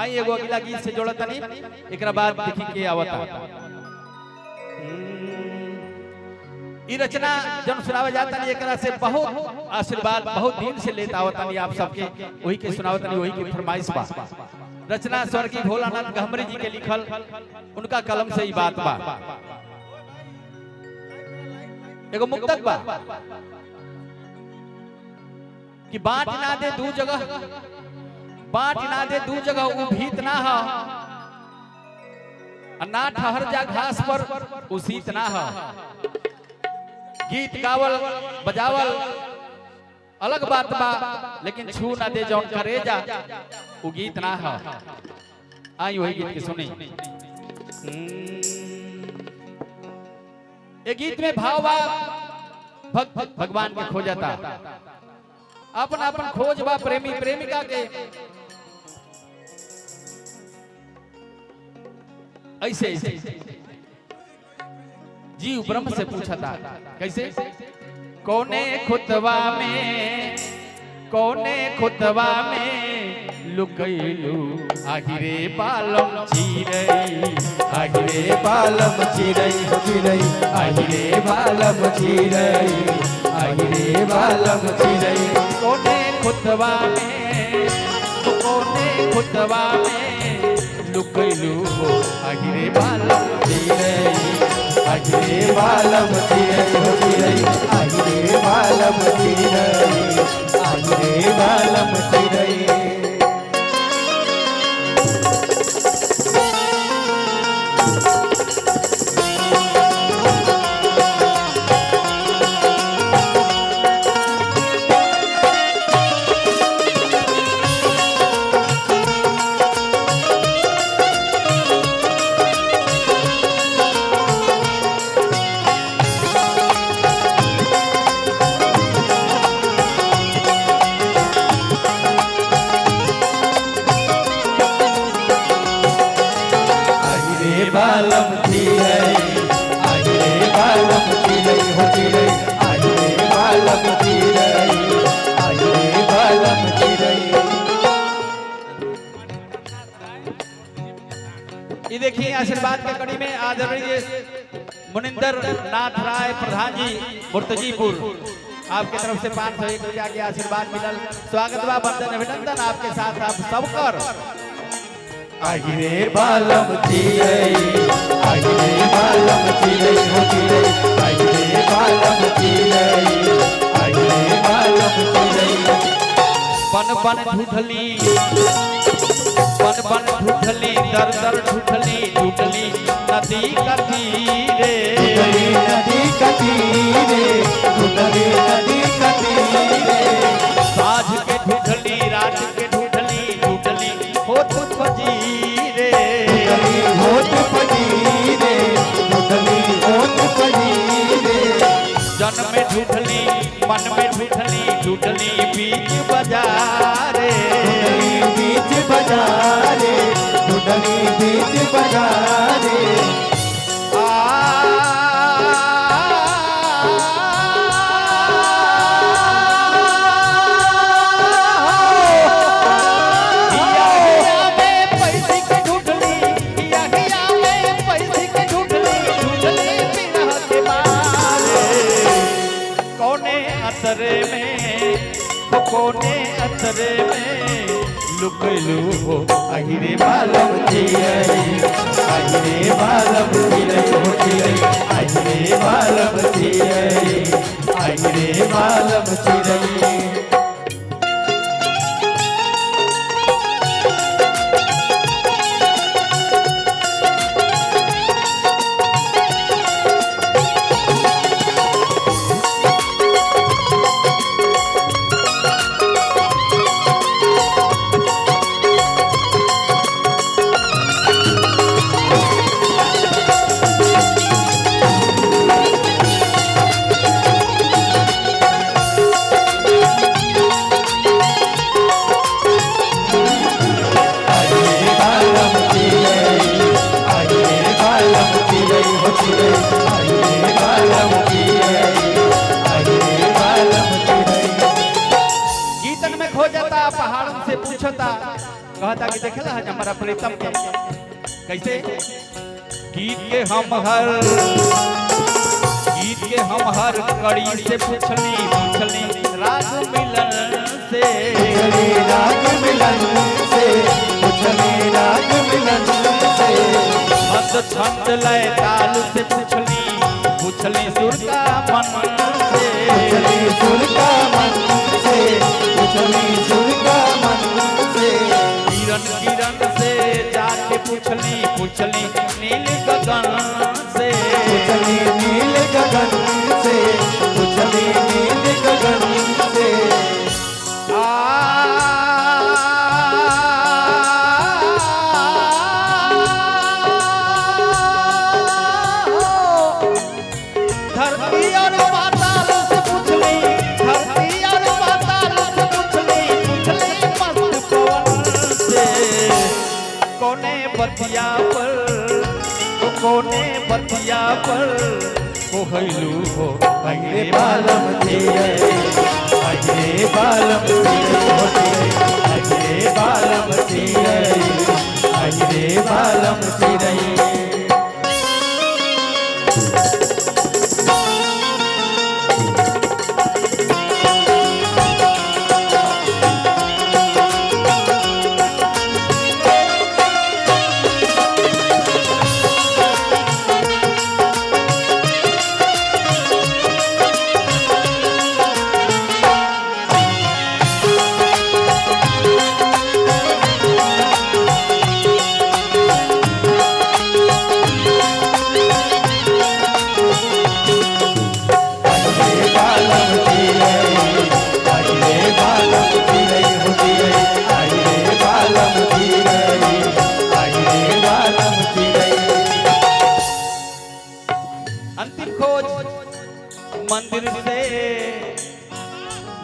आई एगो अगला गीत से जोड़त तनी एकरा बाद देखी के आवता। ई रचना जन सुनावे जाता नहीं एकरा से बहुत आशीर्वाद बहुत दिन से लेता आवता नहीं आप सबके वही के सुनावत नहीं वही की फरमाइश बा। रचना स्वर्गीय भोलानाथ गहमरी जी के लिखल उनका कलम से ही बात बा। एगो मुक्तक बा कि बांट ना दे दू जगह उ भीत ना हो ना ठहर जा घास पर उसीत ना हो। गीत गावल बजावल अलग बात बा लेकिन छू ना दे जौन करे जा वो गीत ना हो। आई वही गीत के सुनी। ये गीत में भाव बा भगवान के खोजता अपन अपन खोज बा प्रेमी प्रेमिका के ऐसे जीव ब्रह्म से पूछा था कैसे कोने खुतवा में लुकैलू आहिरे बालम चिरई आहिरे बालम चिरई आहिरे बालम चिरई आहिरे बालम चिरई कोने खुतवा में लुकैलू आहिरे बालम चिरई आहिरे बालम चिरई आहिरे बालम चिरई आहिरे बालम चिरई। बालम चिरई आहिरे बालम चिरई हो चिरई आहिरे बालम चिरई आहिरे बालम चिरई। ये देखिए आशीर्वाद के कड़ी में आदरणीय मुनिंदर नाथ राय प्रधान जी मुर्तजीपुर आपके तरफ से 501 रुपया के आशीर्वाद मिलल। स्वागत बा वंदन अभिनंदन आपके साथ आप सबकर। आहिरे बालम चिरई आहिरे बालम चिरई हो चिरई आहिरे बालम चिरई आहिरे बालम चिरई। बन बन ढूढ़ली दर दर ढूढ़ली नदी का तीरे नदी का तीरे साझ के ढूढ़ली रात के ढूढ़ली होत फजीरे जन में ढूढ़ली मन में ढूढ़ली बीच बाजारे कोने अतरे में लुकैलू हो आहिरे बालम चिरई आहिरे बालम चिरई हो चिरई आहिरे बालम चिरई आहिरे बालम चिरई। कहता कि देखेला है हमारा प्रीतम के कैसे गीत के हम हर कड़ी से पूछली राग मिलन से मत छंद लय ताल से पूछली सुर का मन से किरण से जाके पूछली नील गगन से कोने बतिया पर कोहलू हो अरे बालम तेरे अरे बालम तेरे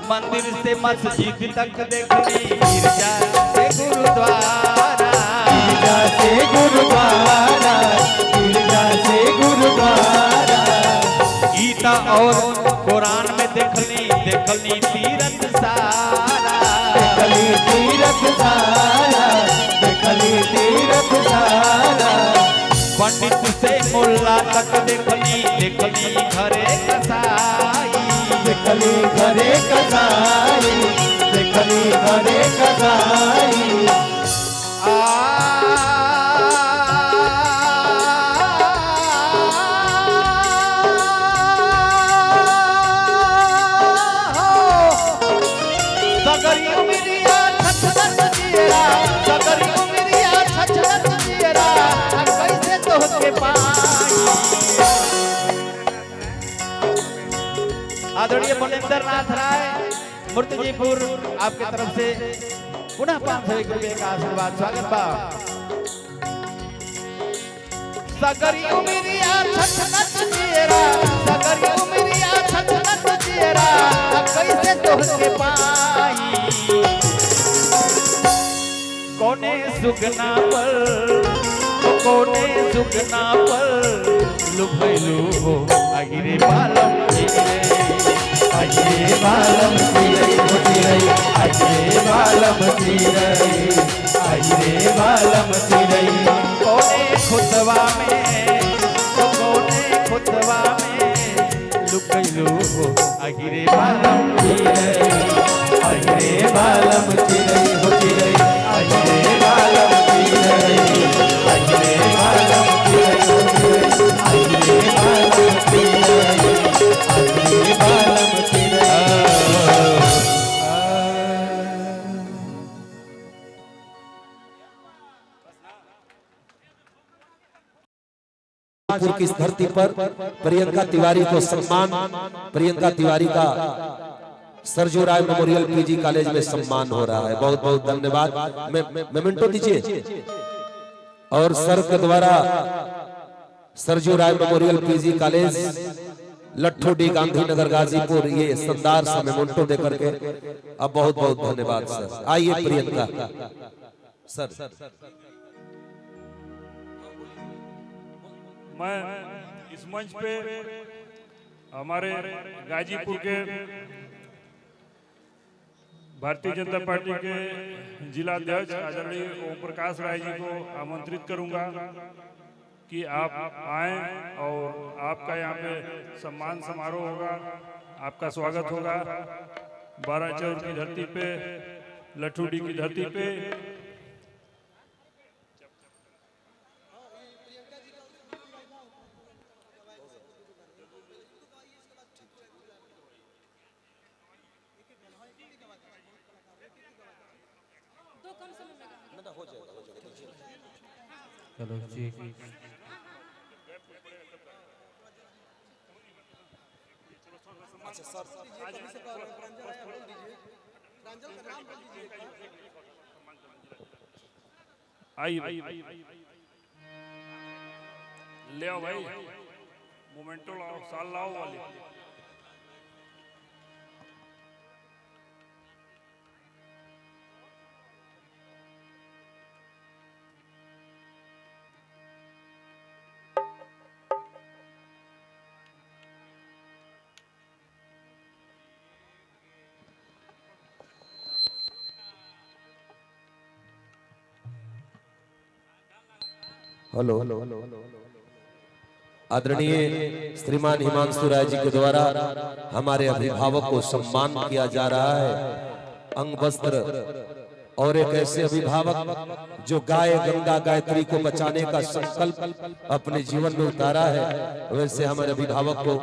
मंदिर से मस्जिद तक देखनी गिरजा से गुरुद्वारा गीता और कुरान में देखनी तीरथ सारा पंडित से मुल्ला तक देखनी घरे कसाई घरे कसाई कैसे तोहके पाई। आदरणीय मुनिंदर नाथ राय मूर्तिजीपुर आपके तरफ से पुनः 501 रुपये का आशीर्वाद स्वागत बा। सगरी उमिरिया छछनत चेहरा कैसे तोहके पाई। कोने सुगना पर लुभैलू हो आगिरे बालम कोने खुतवा में लुभैलू हो आगिरे बालम की इस धरती पर प्रियंका तिवारी को सम्मान, प्रियंका तिवारी का Sarju Rai memorial PG college में सम्मान हो रहा है। बहुत बहुत धन्यवाद। मेमेंटो दीजिए और सर के द्वारा Sarju Rai memorial PG college Latthudi Gandhinagar Ghazipur ये शानदार सा मेमेंटो देकर के अब बहुत बहुत धन्यवाद सर। आइए प्रियंका सर। मैं इस मंच पे हमारे गाजीपुर के भारतीय जनता पार्टी के जिला अध्यक्ष आदरणीय ओम प्रकाश राय जी को आमंत्रित करूंगा कि आप आएं और आपका यहाँ पे सम्मान समारोह होगा, आपका स्वागत होगा। बाराचौर की धरती पे, लठुडी की धरती पे। चलो जी। आइए ले आओ भाई, मोमेंटो लाओ, साल लाओ वाले। हेलो, आदरणीय श्रीमान हिमांशु राय जी के द्वारा हमारे अभिभावक को सम्मान किया जा रहा है, अंग वस्त्र और एक ऐसे अभिभावक जो गाय गंगा गायत्री को बचाने का संकल्प अपने जीवन में उतारा है, वैसे हमारे अभिभावक को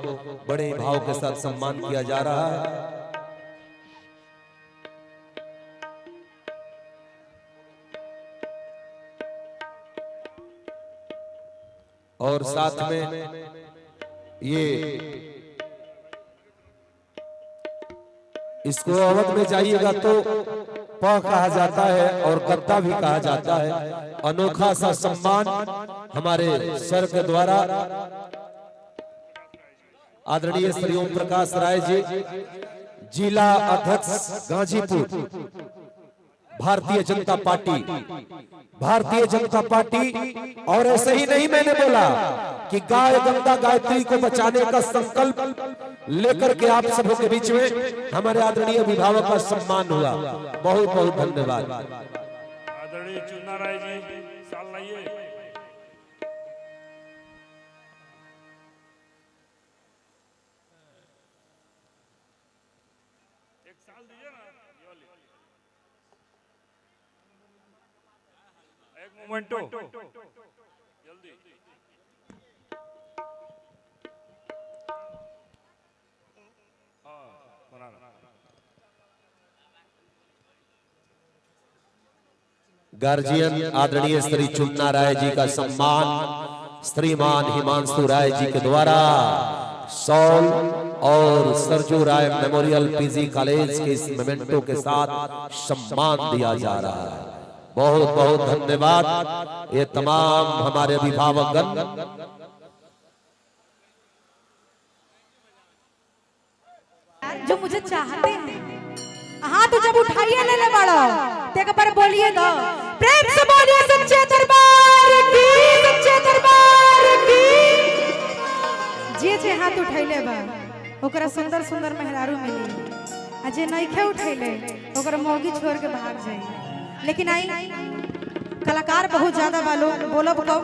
बड़े ही भाव के साथ सम्मान किया जा रहा है। और साथ में ये इसको अवध में जाइएगा तो प कहा जाता है और गद्दा भी कहा जाता है। अनोखा सा सम्मान हमारे सर के द्वारा आदरणीय श्री ओम प्रकाश राय जी, जिला अध्यक्ष गाजीपुर, भारतीय जनता पार्टी। और ऐसे ही नहीं मैंने बोला कि गाय गंगा गायत्री को बचाने का संकल्प लेकर के आप सबों के बीच में हमारे आदरणीय अभिभावक का सम्मान हुआ। बहुत बहुत धन्यवाद। आदरणीय चुन्ना राय जी, साल लाइए। एक साल दीजिए ना, एक मोमेंटो जल्दी। गार्जियन आदरणीय श्री चुन्ना राय जी का सम्मान श्रीमान हिमांशु राय जी के द्वारा सॉल और Sarju Rai memorial PG college के इस मोमेंटो के साथ सम्मान दिया जा रहा है। बहुत बहुत धन्यवाद ये तमाम हमारे अभिभावकगण। जो मुझे चाहते हैं, हाँ तो जब उठाइए ले बड़ो ते के पर बोलिए दो, प्रेम से बोलिए सच्चे दरबार की, सच्चे दरबार की। जे हाथ उठैले बा ओकरा सुंदर सुंदर मेहरारू मिली, आ जे नइखे उठैले ओकरा मौगी छोड़ के भाग जाई। लेकिन आई कलाकार बहुत ज्यादा बा, लोग बोलब कम,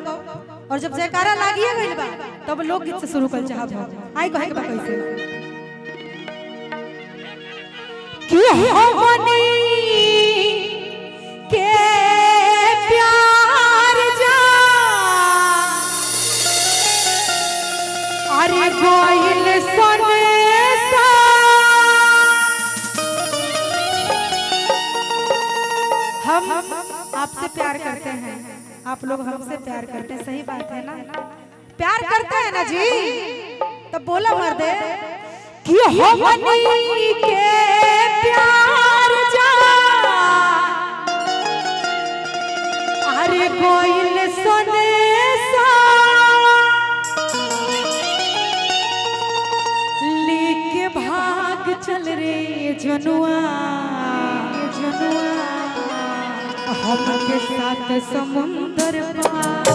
और जब जयकारा लागिए गइल बा तब लोग गीत से शुरू कर चाहत हो। आई कहे के बा कैसे कि हमनी के प्यार जा अरे गोइल सनेसा, हम आपसे प्यार करते हैं, आप लोग हमसे प्यार करते हैं, सही बात है ना? प्यार करते हैं ना जी? तब बोला मर्दे कि हमनी के प्यार जा अरे गोइल सनेसा, लेके भाग चल रे जनुआ, जनुआ हमके साथ समुंदर पार।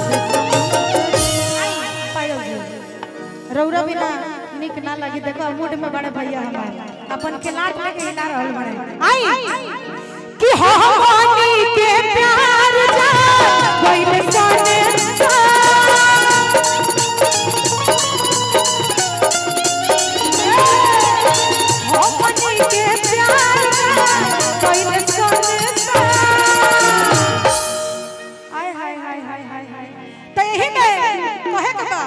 रौरा बिना निक ना लगी, देखो मूड में बड़े भैया हमारे। अपन के लाट लेके हिला रहल बड़े आई कि हमनी के प्यार जा कोइले सोने हमनी के प्यार जा कोइले सोने हाय हाय हाय हाय हाय हाय तो यही में कहे का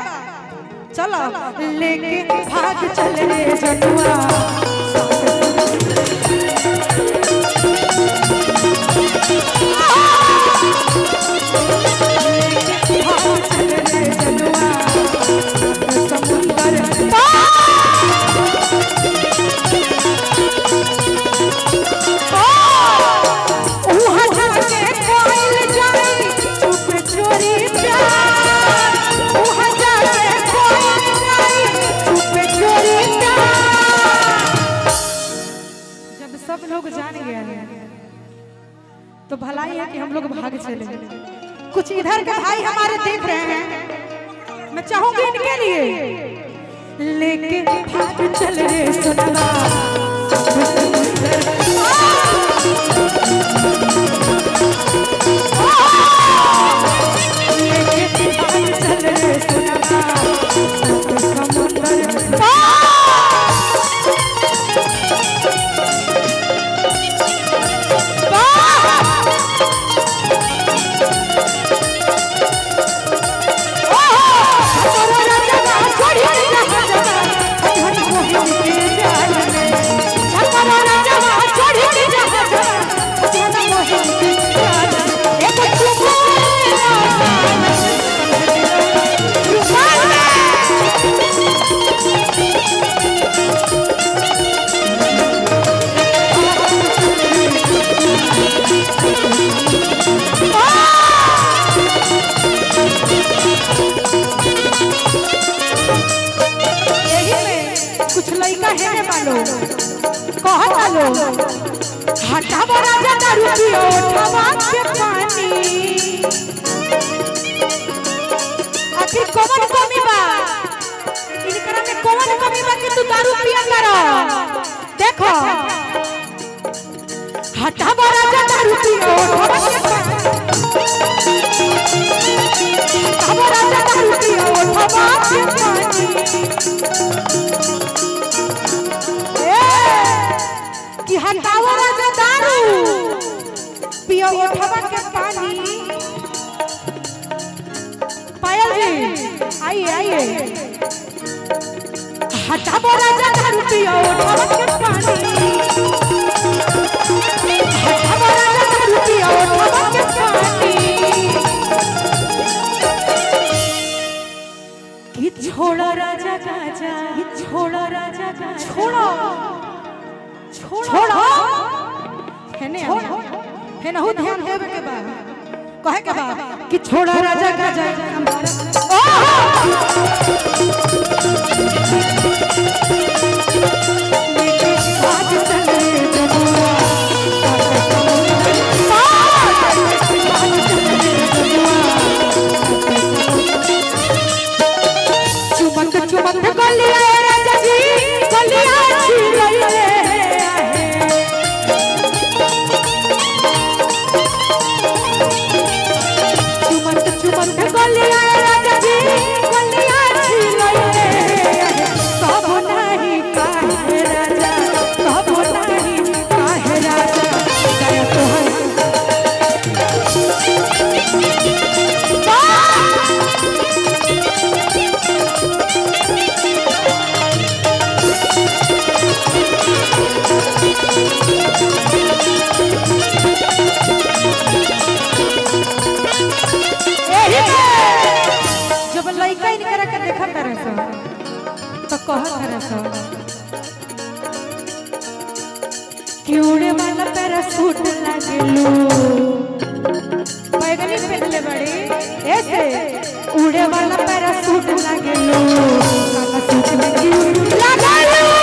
चलो लेके भाग चले रे जनुआ तो भलाई है कि हम लोग भाग चले। कुछ इधर के भाई हमारे देख रहे हैं, मैं चाहूंगी इनके लिए लेके भाग चल रे सुनवा लेके भाग चल रे सुनवा समुंदर हटावा राजा दारू पियो उठावा के पानी आखिर कौन कमी बा इनकरा में कौन कमी बा कि तू दारू पिया करो देखो हटावा राजा दारू पियो उठावा के पानी हटावा राजा दारू पियो उठावा के पानी कि हटावा राजा दारू पियो उठावा के पानी पायल जी आइए आइए हटावा राजा दारू पियो उठावा के पानी हटावा राजा दारू पियो उठावा के पानी कि छोड़ो राजा गाजा छोड़ो राजा गाजा छोड़ो छोड़ो हेने हेने हो ध्यान देवे के बा कहे के बा कि छोड़ो राजा गाजा हमारा लेके भाग चले जनुआ चुमक चुमक गलिया राजा जी गलिया छिलले जब लइका इनकरा के देखत रहे सो तो कहत रहे सो कि उड़े वाला पैराशूट लागेलू पैगनी पहनले बड़ी ऐसे उड़े वाला पैराशूट लागेलू काला सूट में क्यों लागेलू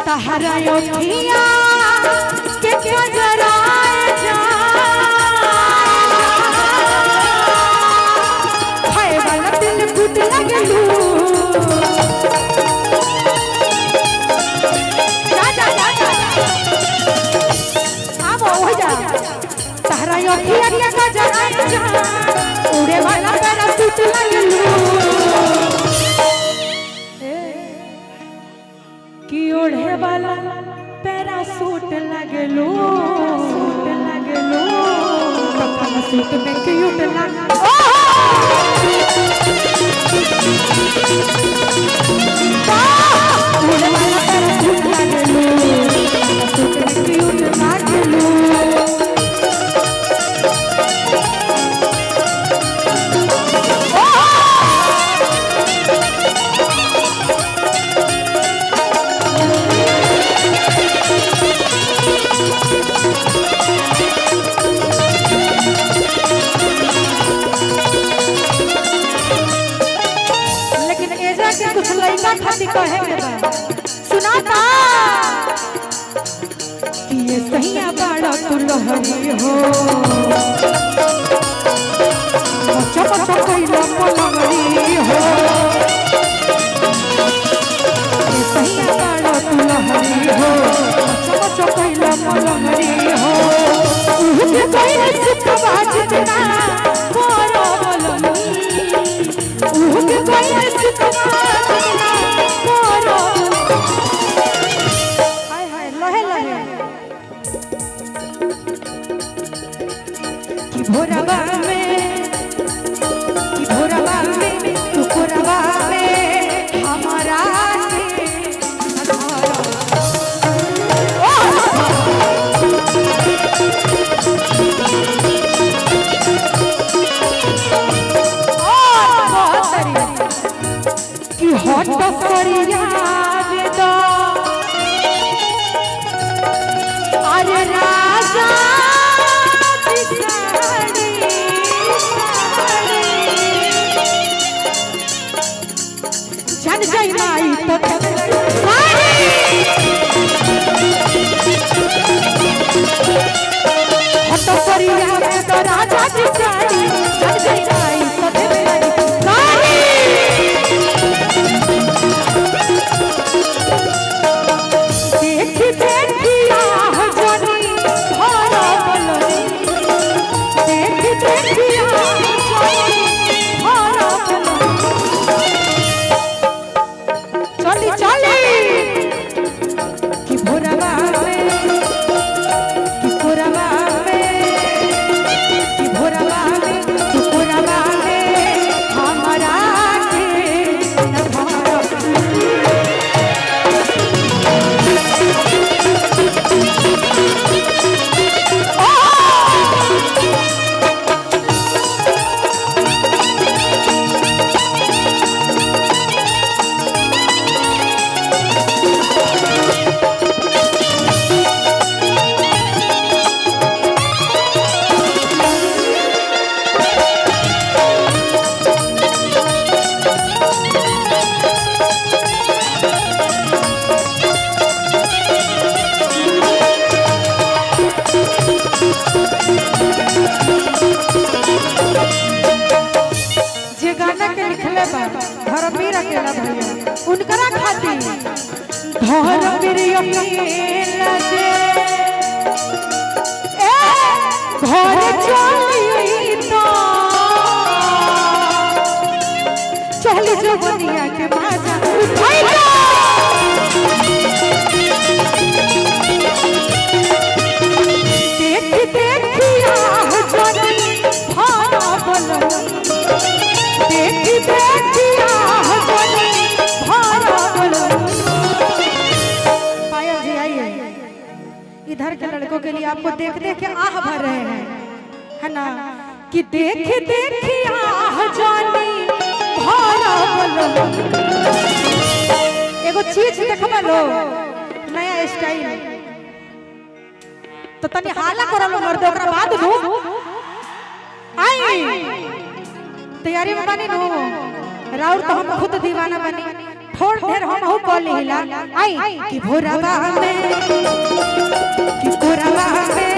तहरा योथिया के क्या जराए जा हाय वाला दिल ओढ़े वाला पैराशूट लगलू कि ओढ़े वाला पैराशूट लगलू पैराशूट में क्यूट लग ओढ़े वाला पैराशूट लगलू पैराशूट में क्यूट लगलू कुछ लड़का खाती कहे के बा सुनाता कि ये सैया बाड़ा तू लहरी हो बच्चा बच्चा कइला पलंगरी हो ये सैया बाड़ा तू लहरी हो बच्चा बच्चा कइला पलंगरी हो उहके कइले सिकवा जितना कोरो बोलनी उहके कइले सिकवा भोरवा में तू कोरवा में हमारा कि हट करिया दो अरे राजा जन जय माई तो हट करिया तो राजा जी साड़ी जन जय माई तो देखी देखिया जनी भरा बोलनी देखी देखिया जनी भरा बोलनी चली कि भोरवा में कि कोरवा में कि भोरवा में कि कोरवा में हमारा के न भरा जे गाना के लिखले बा धर्मवीर अकेला भैया उनकरा खातिर धर्मवीर अकेला जे घर चली तो चली जवनिया के बाजा उठाई देख देखिया जनी भारा बोलनी देखी देखिया जनी भारा बोलनी पायल जी आइए इधर के लड़कों के लिए आपको देख देख के आह भर रहे हैं है ना कि देख देखिया जनी भारा बोलनी एगो चीज देखबा लो नया स्टाइल तो तनी हाला करलो मर्द ओकरा बाद नु आई तैयारी में बनी नु राउर तो हम खुद दीवाना बनी थोड़ देर हम हो कॉल हिला आई कि भोरवा में कि कोरवा में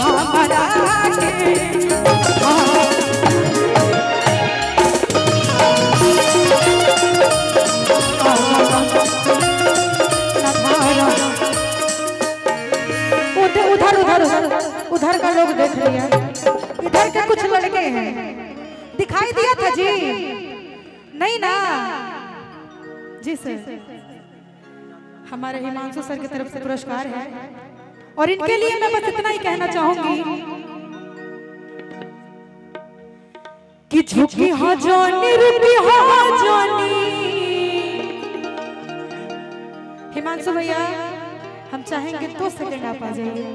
हमारा के उधर उधर उधर का लोग देख लिया इधर के कुछ लड़के दिखाई दिया था जी? नहीं ना जी सर, हमारे हिमांशु सर की तरफ से पुरस्कार है और इनके लिए मैं बस इतना ही कहना चाहूंगी कि झुकी हो जानी रुकी हो जानी। हिमांशु भैया हम चाहेंगे 2 सेकंड आप आ जाइए।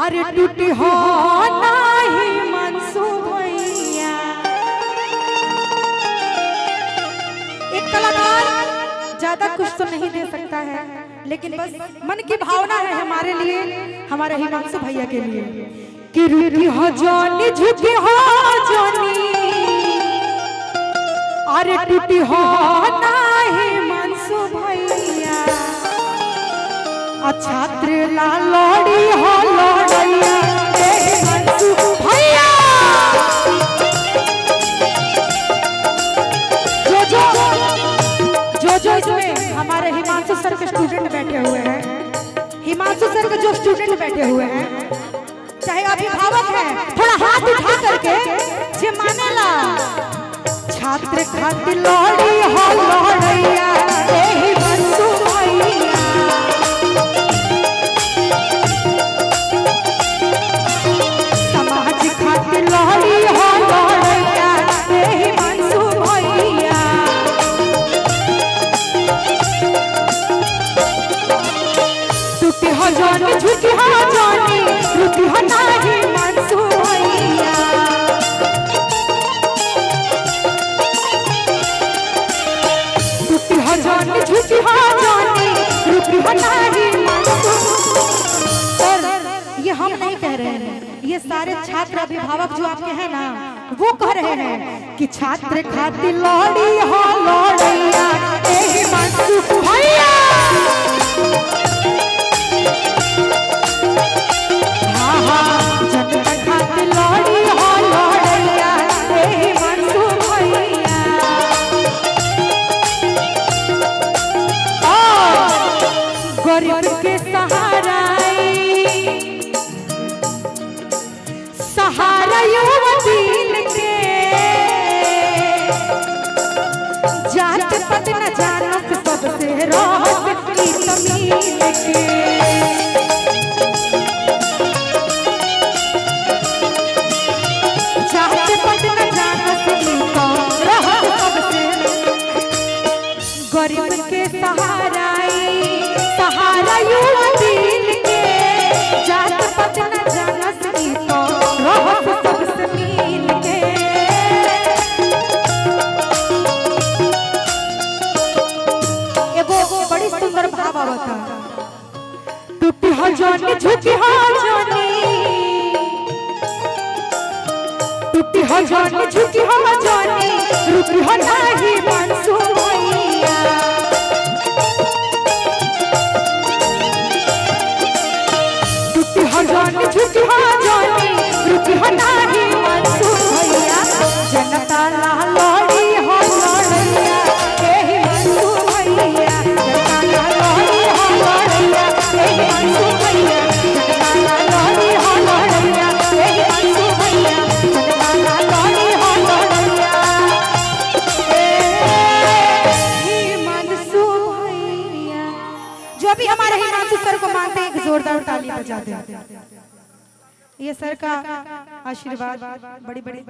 अरे टूटी हो ना हिमांशु भैया, एक कलाकार ज्यादा कुछ तो नहीं दे सकता है, लेकिन बस मन की भावना है हमारे लिए, हमारे हिमांशु भैया के लिए कि रुकी हो जानी झुकी हो जानी। अरे टूटी हो ना हिमांशु भैया, छात्र ला लड़ी हो लड़ैया हिमांशु भैया। जो इसमें हमारे हिमांशु सर के स्टूडेंट बैठे हुए हैं, हिमांशु सर के जो स्टूडेंट बैठे हुए हैं, चाहे अभिभावक है, थोड़ा हाथ उठा करके जे मानेला छात्र खातिर लड़ी हो लड़ैया हिमांशु भैया। समाज खातिर लड़ी हो लड़ैया हिमांशु भैया। टूटी हो जानी झुकी हो जानी, रुकी हो ना हिमांशु भैया। टूटी हो जानी झुकी हो जानी, रुकी हो ना हिमांशु। सर ये हम नहीं कह रहे हैं, ये सारे छात्र अभिभावक जो आपके हैं ना, वो कह रहे हैं कि छात्र खातिर लड़ी हो लड़ैया हिमांशु भैया। जनता खातिर लड़ी हो लड़ैया हिमांशु भैया। गरीब के सहारा सहारा युवा दिल के, जात पत न जानत सबसे रहत की तमील के। गरीब के सहारा सहारा युवा दिल के, जात पत न जानत तो रहत सबसे मिल के। एगो बड़ी सुंदर भाव आवता, टूटी हो जानी झुकी हो जानी, टूटी हो जानी झुकी हो जानी, रुकी हो ना हिमांशु भैया। टूटी हो जानी झुकी हो जानी, रुकी हो ना हिमांशु भैया। जनता ला लड़ी हो लड़ैया हिमांशु भैया। जनता ला लड़ी हो लड़ैया हिमांशु भैया। जनता ला लड़ी हो लड़ैया हिमांशु भैया। जनता ला लड़ी हो लड़ैया हिमांशु भैया। जो भी हमारे हिमांशु सर को मानते हैं, एक जोरदार ताली बजाते हैं। ये सर का आशीर्वाद बड़ी बड़ी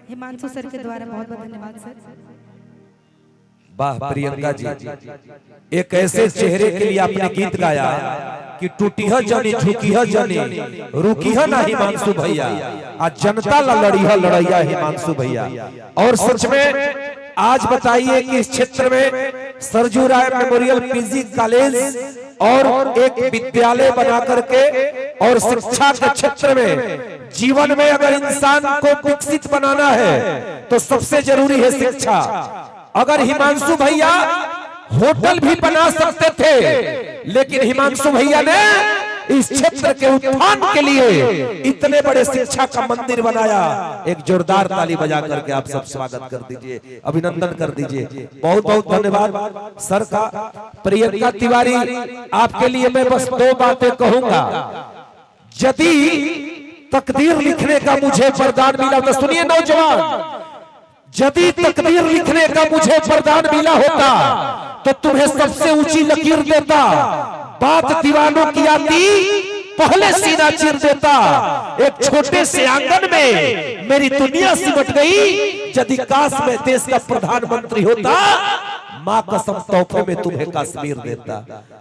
हिमांशु सर के द्वारा, बहुत बहुत धन्यवाद सर। वाह प्रियंका जी, एक ऐसे चेहरे के लिए आपने गीत गाया कि टूटी है जानी झुकी है जानी, रुकी है ना हिमांशु भैया। आज जनता ला लड़ी है लड़ैया हिमांशु भैया। और सच में आज बताइए कि इस क्षेत्र में Sarju Rai memorial PG college और एक विद्यालय बना करके और शिक्षा के क्षेत्र में जीवन में अगर इंसान को विकसित बनाना है तो सबसे जरूरी है शिक्षा। अगर हिमांशु भैया होटल भी बना सकते थे, लेकिन हिमांशु भैया ने इस क्षेत्र के उत्थान के लिए इतने बड़े शिक्षा का मंदिर बनाया। एक जोरदार ताली बजा करके आप सब स्वागत कर दीजिए, अभिनंदन कर दीजिए। बहुत बहुत धन्यवाद सर का। प्रियंका तिवारी, आपके लिए मैं बस 2 बातें कहूंगा। यदि तकदीर लिखने का मुझे वरदान मिला, तो सुनिए नौजवान, यदि तकदीर लिखने का मुझे वरदान मिला होता तो तुम्हें सबसे ऊंची लकीर देता, बात दीवानों की आती पहले सीना चीर देता। एक छोटे से आंगन में मेरी दुनिया सिमट गई, यदि काश मैं देश का प्रधानमंत्री होता, माँ कसम तोहफे में तुम्हें कश्मीर देता।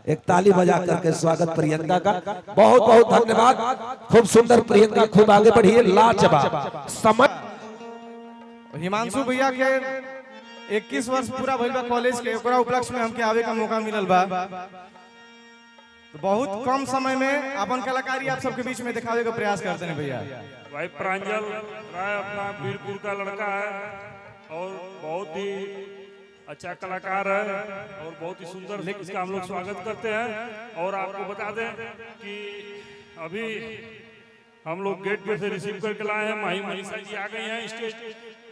एक ताली बजा करके स्वागत प्रियंका का, बहुत बहुत धन्यवाद। खूब सुंदर प्रियंका, खूब आगे बढ़िए, लाजवाब समय। हिमांशु भैया के 21 वर्ष पूरा भइल बा कॉलेज के, ओकरा उपलक्ष्य में हमके आवे का मौका मिलल बा। तो बहुत कम समय में अपन कलाकारी आप सबके बीच में दिखावे का प्रयास करते हैं भैया। भाई प्रांजल राय अपना वीरपुर का लड़का है और बहुत ही अच्छा कलाकार है और बहुत ही सुंदर इसका हम लोग स्वागत करते हैं। और आपको बता दें कि अभी हम लोग गेट पे से रिसीव करके लाए हैं। माही मनीषा जी आ गई हैं,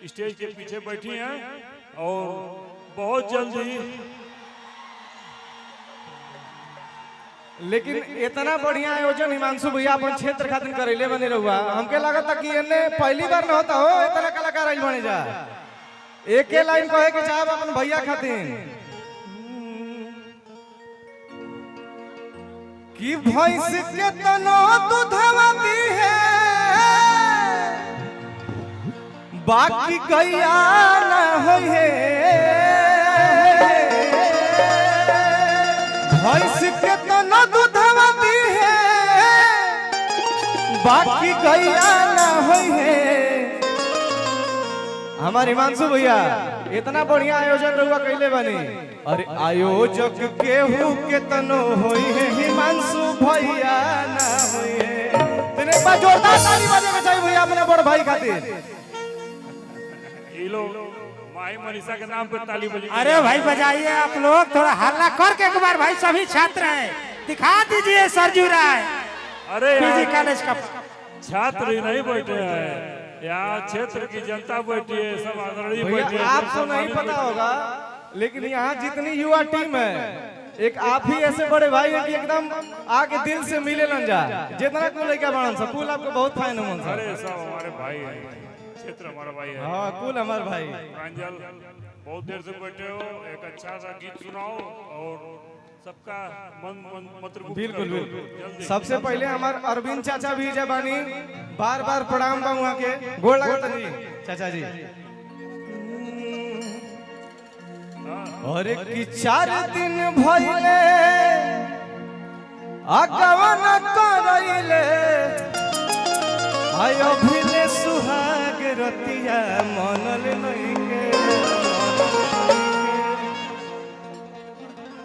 स्टेज के पीछे बैठी हैं और बहुत जल्द ही। लेकिन इतना बढ़िया आयोजन हिमांशु भैया अपन क्षेत्र खातिर करेले बने रहुआ, हमके लागत कि इन्ने पहली बार न होता हो इतना कलाकार आइल बने जा। एक लाइन कहे के चाहब अपन भैया खातिर कि भैंस के तनो दूधवा दी है, बाकी गैया ना होई है। भैंस के तनो दूधवा दी है, बाकी गैया ना होई है। हमारे हिमांशु भैया इतना बढ़िया आयोजन रहुआ कैले बनी। अरे आयोजक केहू के तनो होई है, हिमांशु भैया ना होई है। तने एक बार जोरदार ताली बजाना चाहिए भैया अपने बड़ भाई खातिर। ये लोग माही मनीषा के नाम पे ताली बजी। अरे भाई बजाइए आप लोग, थोड़ा हल्ला करके एक बार। भाई सभी छात्र हैं, दिखा दीजिए सरजू राय। अरे पीजी कॉलेज का छात्र ही नहीं बैठे हैं, यहाँ क्षेत्र की जनता बैठी है, सब आदरणीय बैठे हैं। आपको नहीं पता होगा लेकिन यहाँ जितनी युवा टीम है, एक आप ही ऐसे बड़े भाई हैं कि एकदम आके दिल से मिले न जा। जितना को लेकर बाणन सब कुल आपको बहुत फायदा मन। अरे सब हमारे भाई हैं, क्षेत्र हमारा भाई है। हाँ कुल हमारे भाई। प्रांजल बहुत देर से बैठे हो, एक अच्छा सा गीत सुनाओ और सबका मन मत्र। बिल्कुल बिल्कुल। सबसे पहले हमारे अरविंद चाचा भी जबानी, बार बार प्रणाम बा वहाँ के, गोड़ लगता जी चाचा जी। और कि 4 दिन भइले आगवन करइले, आयो भिले सुहाग रतिया मनल नइके।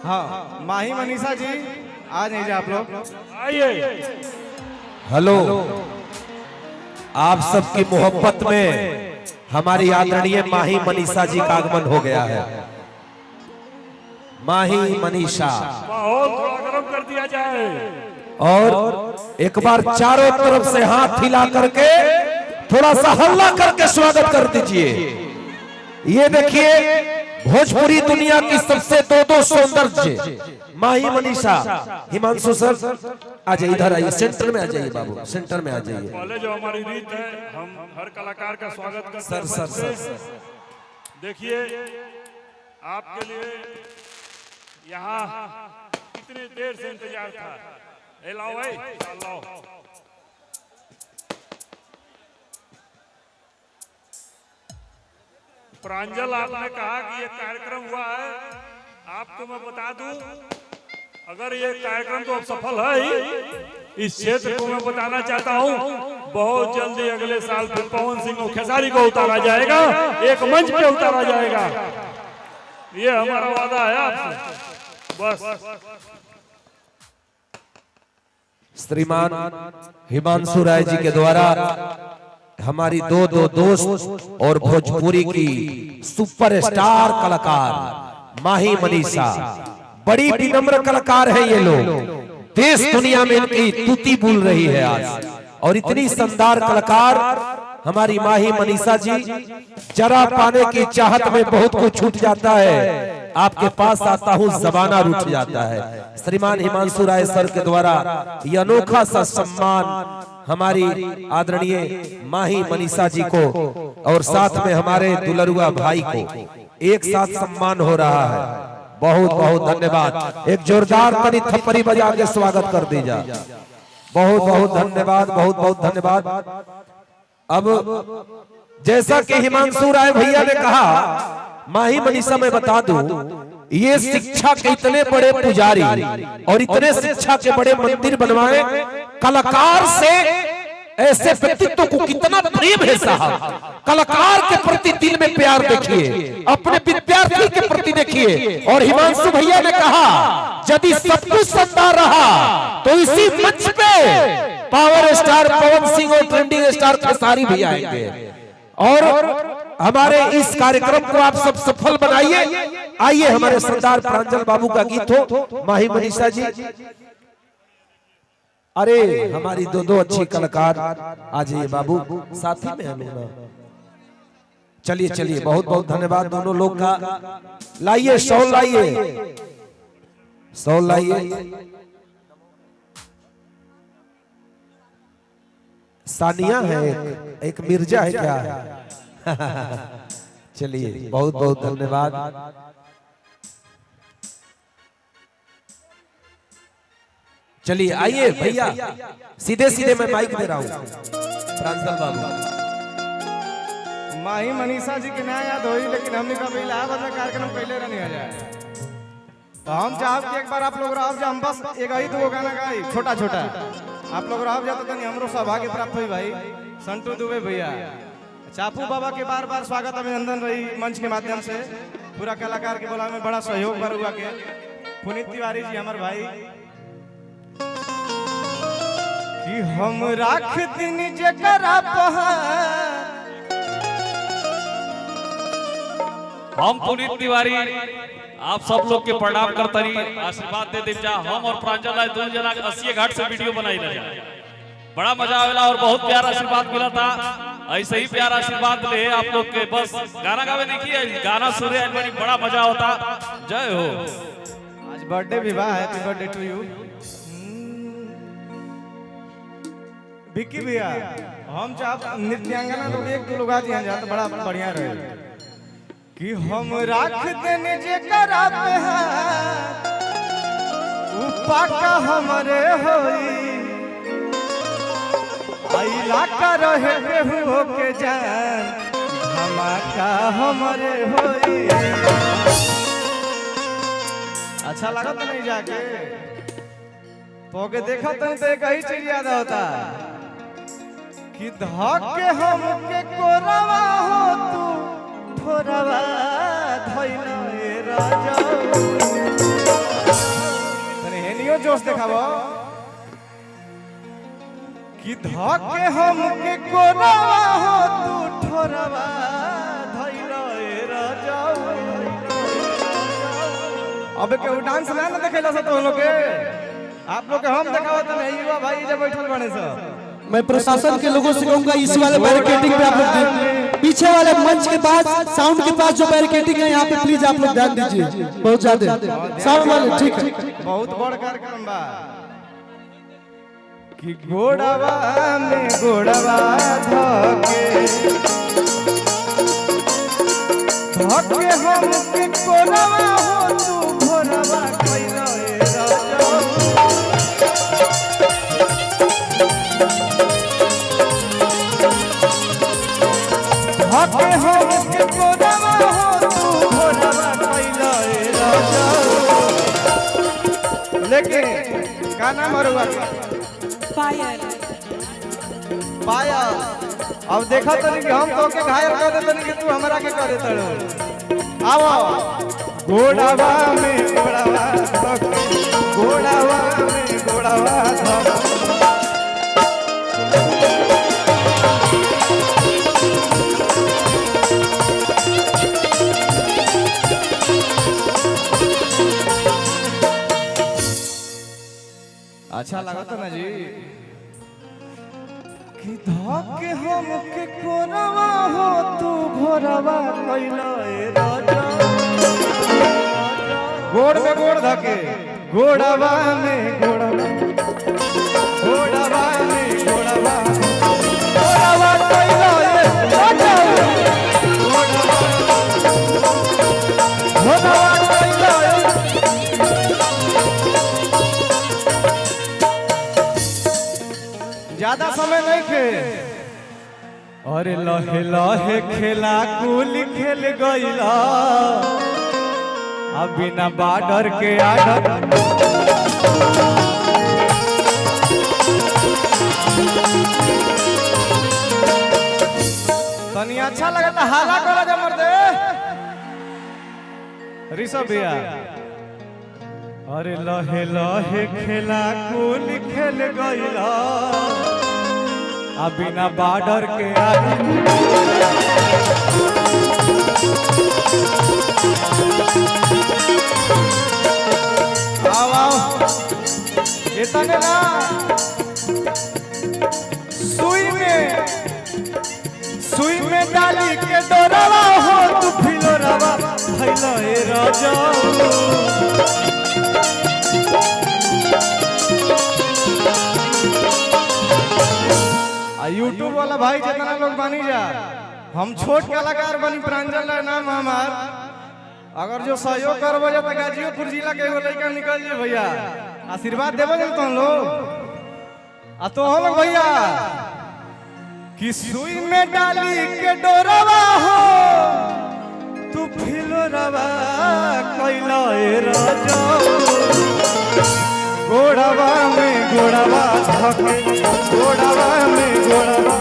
हाँ माही मनीषा जी आ जाइए आप लोग, आइए। हेलो, आप सबकी मोहब्बत में हमारी आदरणीय माही मनीषा जी का आगमन हो गया है। माही मनीषा, माहौल थोड़ा गर्म कर दिया जाए और एक बार चारों तरफ से हाथ हिला करके थोड़ा सा हल्ला करके स्वागत कर दीजिए। ये देखिए भोजपुरी दुनिया की सबसे दो सौंदर्य माही मनीषा। हिमांशु सर आ जाइए, इधर आइए, सेंटर में आ जाइए बाबू, सेंटर में आ जाइए। पहले जो हमारी रीत है, हम हर कलाकार का स्वागत करते हैं। सर देखिए आपके लिए यहाँ कितनी देर से इंतजार था। ए लाओ भाई, लाओ। प्रांजल, आपने कहा कि ये कार्यक्रम हुआ है, आपको मैं बता दूं, अगर ये कार्यक्रम तो अब सफल है ही, इस क्षेत्र को मैं बताना चाहता हूं, बहुत जल्दी अगले साल फिर पवन सिंह और खेसारी को उतारा जाएगा, एक मंच पे उतारा जाएगा। ये हमारा वादा है आपसे। बस श्रीमान हिमांशु राय जी के द्वारा हमारी दो दोस्त और भोजपुरी की सुपरस्टार कलाकार माही मनीषा, बड़ी विनम्र कलाकार है ये लोग, देश दुनिया में इनकी तुति बोल रही है आज। और इतनी शानदार कलाकार हमारी माही मनीषा जी, जरा पाने की चाहत में बहुत कुछ छूट जाता है। आपके पास आता हूँ जबाना रूठ जाता है। श्रीमान हिमांशु राय सर के द्वारा ये अनोखा सा सम्मान हमारी आदरणीय माही मनीषा जी को और साथ में हमारे दुलरुआ भाई को एक साथ सम्मान हो रहा है। बहुत बहुत धन्यवाद। एक जोरदार तनी थप्पड़ी बजा के स्वागत कर दीजा। बहुत बहुत धन्यवाद, बहुत बहुत धन्यवाद। अब जैसा कि हिमांशु राय भैया ने कहा, माही मनीषा मैं बता दूं, ये शिक्षा के इतने बड़े पुजारी और इतने शिक्षा के बड़े मंदिर बनवाए, कलाकार से ऐसे व्यक्तित्व को कितना प्रेम है साहब। कलाकार के प्रति दिल में प्यार देखिए, अपने विद्यार्थी के प्रति देखिए। और हिमांशु भैया ने कहा यदि सब कुछ शानदार रहा तो इसी मंच पे पावर स्टार पवन सिंह और ट्रेंडिंग स्टार खेसारी भी आएंगे। और हमारे इस कार्यक्रम को आप सब सफल बनाइए। आइए हमारे सरदार प्रांजल बाबू का गीत हो। माही मनीषा जी, अरे हमारी दो अच्छी कलाकार आ जाइए बाबू, साथी में हमें ना। चलिए चलिए, बहुत बहुत धन्यवाद दोनों लोग का। लाइए शॉल, लाइए शॉल, लाइए। सानिया है, एक मिर्जा है क्या? चलिए बहुत बहुत धन्यवाद। चलिए आइए भैया, सीधे सीधे मैं माइक दे रहा हूँ प्रांजल बाबू। माही मनीषा जी के ना याद होई, लेकिन हमने कभी इलाहाबाद में कार्यक्रम पहले रहने आ जाए तो हम चाहब कि एक बार आप लोग रह हम बस एक ही दो गाना गाई छोटा छोटा। आप लोग रह जाते तो हमरो सौभाग्य प्राप्त हुई भाई। संटू दुबे भैया, चापू बाबा के बार बार स्वागत अभिनंदन रही मंच के माध्यम से। पूरा कलाकार के बोला में बड़ा सहयोग बर हुआ के। पुनीत तिवारी जी हमारे भाई कि हम राख दिन जकरा हम पुनीत तिवारी आप सब लोग के प्रणाम करतरी, आशीर्वाद दे दे जा। हम और प्रांजल राय दोनों जना 80 घाट से वीडियो बनाई रहे, बड़ा मजा आवेला और बहुत प्यारा आशीर्वाद मिला था। ऐसे ही प्यारा आशीर्वाद ले आप लोग के। बस गाना गावे नहीं किया, गाना सुने बड़ी बड़ा मजा होता। जय हो। आज बर्थडे भी बा, happy birthday to you Vicky भैया। हम चाह नृत्यांगना लोग एक दो लोग आज यहाँ जाते बड़ा बढ़िया रहे कि हम राख देने जे करा पे पाका हमारे होई आइला का रहे केहू के जान धमाका हमारे होई। अच्छा लगा तो नहीं जाके पोगे देखा तो एक ही चीज याद होता कि धक के हम के कोरवा हो तू थोरवा धइलो ए राजा। तने हेनियो जोश देखाबो कि धक के हम के कोरवा हो तू थोरवा धइलो ए राजा। अब के डांस ना देखेला से तो लोग के आप लोग के हम देखावत नहीं हुआ भाई जब बैठल बने सब। मैं प्रशासन के लोगों से कहूंगा इस वाले बैरिकेडिंग पे आप लोग पीछे वाले मंच के पास साउंड के पास जो बैरिकेडिंग है यहाँ पे प्लीज आप लोग ध्यान दीजिए बहुत ज्यादा साउंड वाले। ठीक है, बहुत बड़ कार्यक्रम बा कि घोड़ावा में घोड़ावा धके धके हम के कोरवा हो तू घोड़ावा कइलो ए राजा। धके हम के कोरवा हो तू घोड़ावा कइलो ए राजा। लेकिन का नाम हरुआ पायल पायल। अब देखा तनी कि हम तो के घायल कर दे तनी कि तू हमरा के कर देतड़। आओ घोड़ावा में घोड़ावा घोड़ावा में घोड़ावा अच्छा लगा था ना जी कि धके हम के कोरवा हो तू घोरवा कइलो ए राजा। गोड़ में गोड़ धके गोड़वा में गोड़वा गोड़वा में गोड़वा गोड़वा कइला ये गोड़वा कइला ज्यादा समय नहीं खे अरे लहे लहे खेला कुल खेल गइला अब बिना बॉर्डर के आर्डर तनी अच्छा लगता हाला करा जा मर्दे ऋषभ भैया अरे लहे लहे खेला कुल खेल गइला अब बिना बॉर्डर के आओ इतने ना सुई में डाली के डोरवा हो तू फिलोरवा भइलो ए राजा यूट्यूब वाला भाई जितना लोग बनी जा हम छोट कलाकार बनी प्रांजल नाम हमार अगर जो सहयोग करबो जा त गाजीपुर जिला के एगो लड़का निकल जे भैया आशीर्वाद देबो जा तुम लोग आ तो हम भैया कि सुई में डाली के डोरवा हो तू फिलोरवा कइला ए राजा गोड़वा में गोड़वा धके गोड़वा में गोड़वा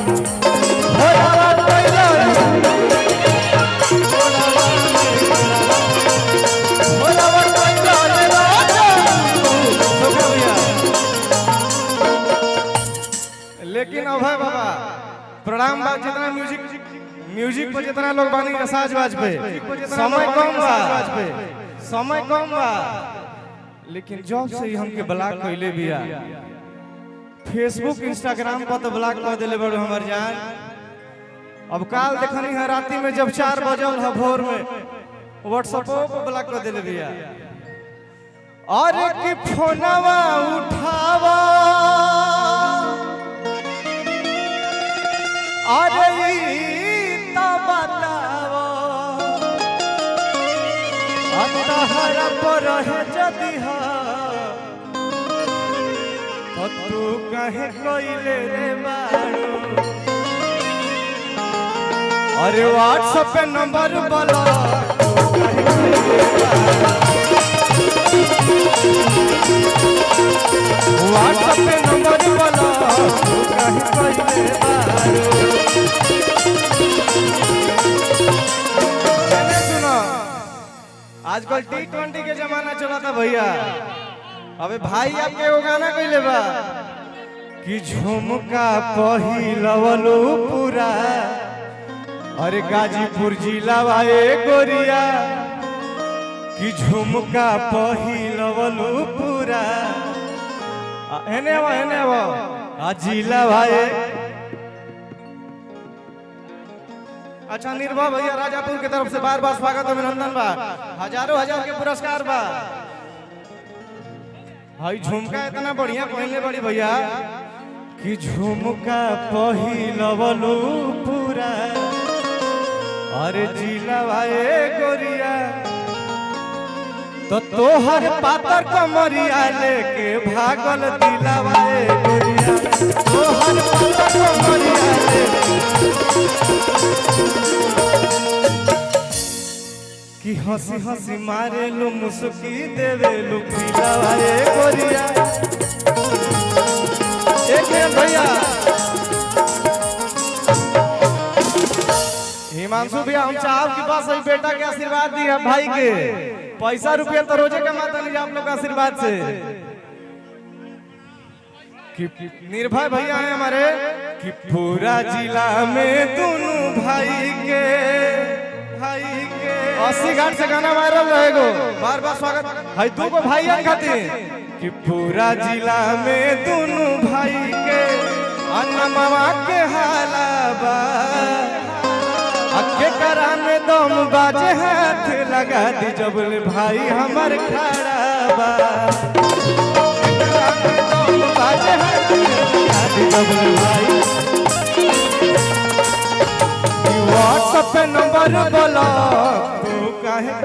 गोड़वा कइला गोड़वा में गोड़वा कइला रे राजा तो भैया लेकिन अभय बाबा प्रणाम बा जितना म्यूजिक पर जितना लोग बानी साज बाज पे समय कम बा लेकिन जब से ही हमके ब्लॉक कइले बिया फेसबुक इंस्टाग्राम पर तो ब्लॉक कर देले बड़ो हमर जान अब काल देखनी है राती में जब 4 बजल है भोर में व्हाट्सएप पर ब्लॉक कर देले बिया अरे कि फोनवा उठावा अरे ता बतावा अतहरा पर है जदी हा तो तू कहे कइले रे बाड़ो अरे व्हाट्सएप पे नंबर बोला व्हाट्सएप पे नंबर बोला तू कहे कइले बाड़ो आजकल T20 के जमाना चला था भैया अबे भाई आपके वो गाना कइले बा कि झुमका पहिलवलो पूरा अरे गाजीपुर जिला वाए गोरिया कि झुमका पहिलवलो पूरा एने वो आ जिला वाए अच्छा निर्भय भैया राजापुर की तरफ से बार बार स्वागत अभिनंदन बा हजारों हजार के पुरस्कार बा भाई झुमका इतना बढ़िया पहनले बड़ी भैया कि झुमका पहिलवलो पूरा अरे जिला वाए गोरिया तो तोहर पातर कमरिया लेके भागल दिलावाए गोरिया तोहर पातर कमरिया कि हंसी हंसी मारे लो मुस्की देवे लो खिलावाए गोरिया एक भैया हिमांशु भैया हम चाहब कि बस अभी बेटा के आशीर्वाद दिया भाई के पैसा रुपया तो रोजे कमाता नहीं आप लोग का आशीर्वाद से कि निर्भय भैया है हमारे कि पूरा जिला में दोनों भाई के 80 घाट से गाना वायरल रहेगो बार बार स्वागत है दू को भाई खातिर कि पूरा जिला में दोनों भाई के अन्ना मामा के हालाबा अक्के करा में दम बाजे हाथ लगा दी जबल भाई हमर खड़ा बा बाजे हाथ लगा दी जबल भाई व्हाट्सएप पे नंबर बोला तू काहे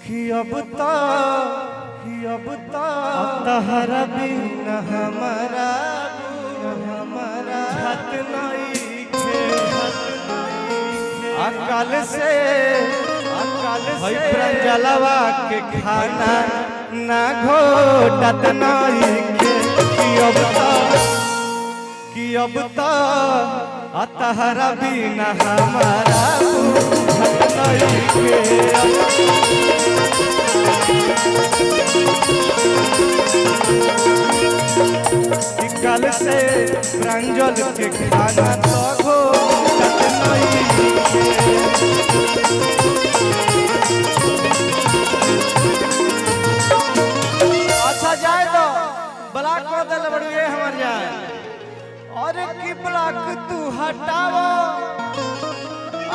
कि अब तहरा बिना हमारा छत नहीं अकाल से जलवा के खाना ना घोटत नहीं कि अब तहरा बिना हमारा छत नहीं कल से रंजल के खाना तो घोटत नहीं अच्छा जाए तो ब्लॉक कर दे बड़ू ये हमार जाए और की ब्लॉक तू हटाओ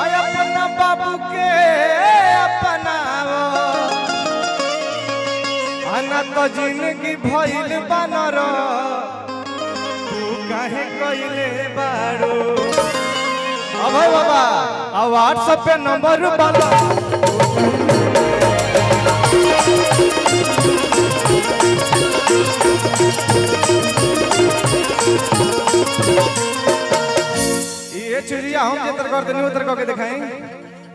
आय अपना बाबू के अपनाओ आना तो जिंदगी भइल बनर तू काहे कइले बाड़ो अब बाबा अब व्हाट्सएप पे नंबर वाला ये चिड़िया हम जितर कर देनी उतर करके दिखाएं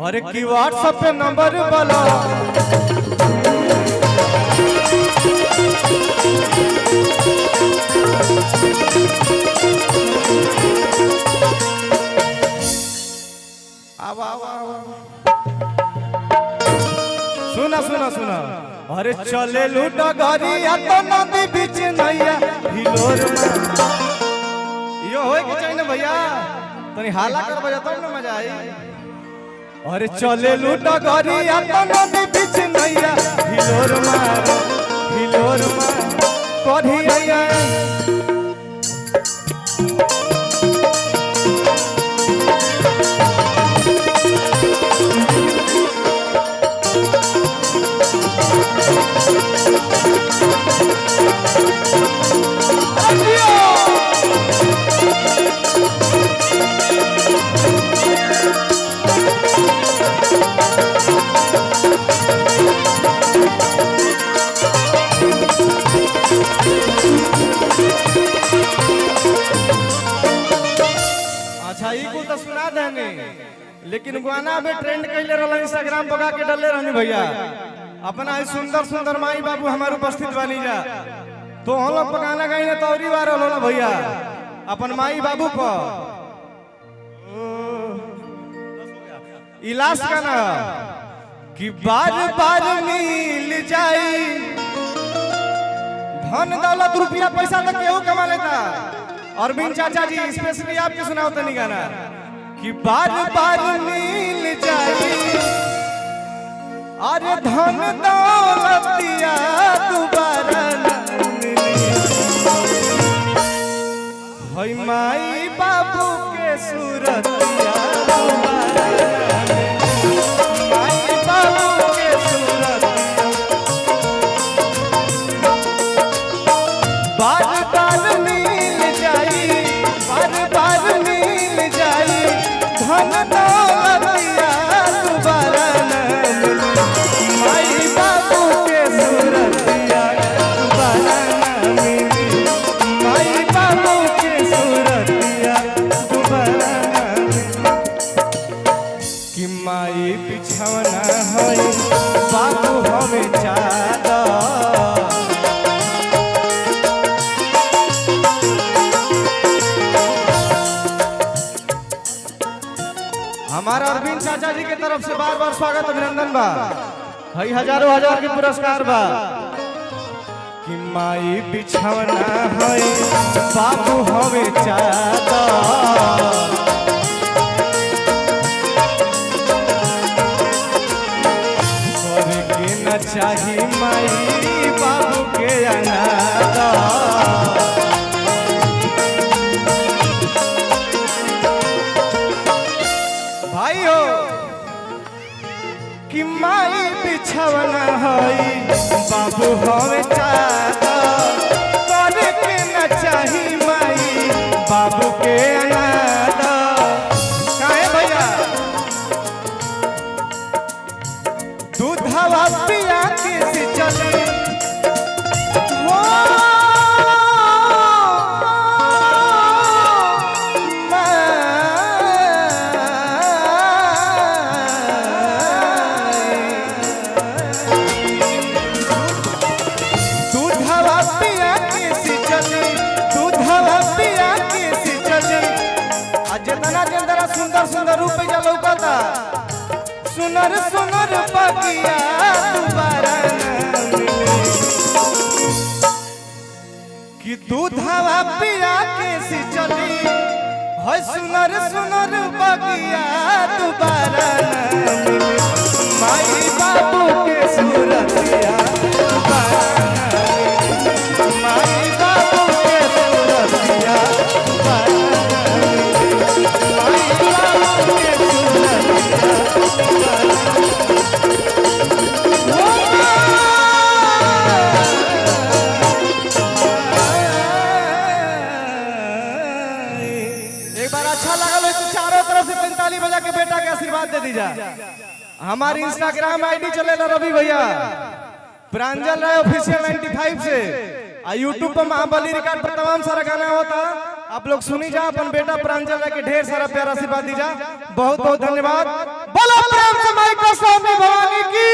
अरे की व्हाट्सएप पे नंबर वाला सुना सुना सुना अरे चले लूटा गरिया तो नदी बीच नैया हिलोर यो होए के चाहिए ना भैया तनी हाला कर बजा तब ना मजा आई अरे चले लूटा गरिया तो नदी बीच नैया हिलोर मार कढ़िया अच्छा ई को तो सुना देने लेकिन गाना में ट्रेंड कैले रहल इंस्टाग्राम पका के डले रहनी भैया अपना ही सुंदर सुंदर माई बाबू हमारे उपस्थित बनी जा तो हम लोग पकाना गई ना तौरी बार होला भैया अपन माई बाबू को इलाज का ना कि बार बार मिल जाई धन दौलत रुपया पैसा तक केहू कमा लेता अरविंद चाचा जी स्पेशली आपके सुनाओ तनी गाना कि बार बार मिल जाई अरे धन दौलतिया दोबारा न मिली होई माई बाबू के सूरतिया दोबारा न मिली माई बाबू के सूरतिया बार बार मिल जाई बार बार मिल जाई धन दौलतिया दोबारा न मिली माई बाबू के सूरतिया दोबारा न मिली माई बाबू के सूरतिया दोबारा न मिली कि माई बिछौना होई बाबू हमें चादर हमारा अरविंद चाचा जी के तरफ से बार बार स्वागत अभिनंदन बा हई हजारों हजार के पुरस्कार बा कि माई बिछौना होई बाबू हवे चादर करे के न चाही बिछवना होई बाबू हमें चाहता करे के न चाही माई बाबू के अनाथ काहे भैया दूधवा पिया के से चले हो दूधवा पिया के से चले दूधवा पिया के से चले जितना जितना सुंदर सुंदर रूप लौकता सुनर सुनर बगिया दोबारा कि दूधवा पिया के सी चली है सुनर सुनर बगिया दोबारा माई बाबू के सूरतिया दोबारा माई बाबू के सूरतिया दोबारा माई बाबू के एक बार अच्छा लगा लो तो चारों तरफ से 45 बजा के बेटा के आशीर्वाद दे दीजा। हमारी इंस्टाग्राम आईडी चलेला रवि भैया प्रांजल राय ऑफिशियल 95 से और यूट्यूब पर महाबली रिकॉर्ड पर तमाम सारा गाना होता आप लोग सुनी जा अपन बेटा प्रांजल राय के ढेर सारा प्यार आशीर्वाद दीजा। बहुत बहुत धन्यवाद। बोलो प्रेम से माई को स्वामी भवानी की।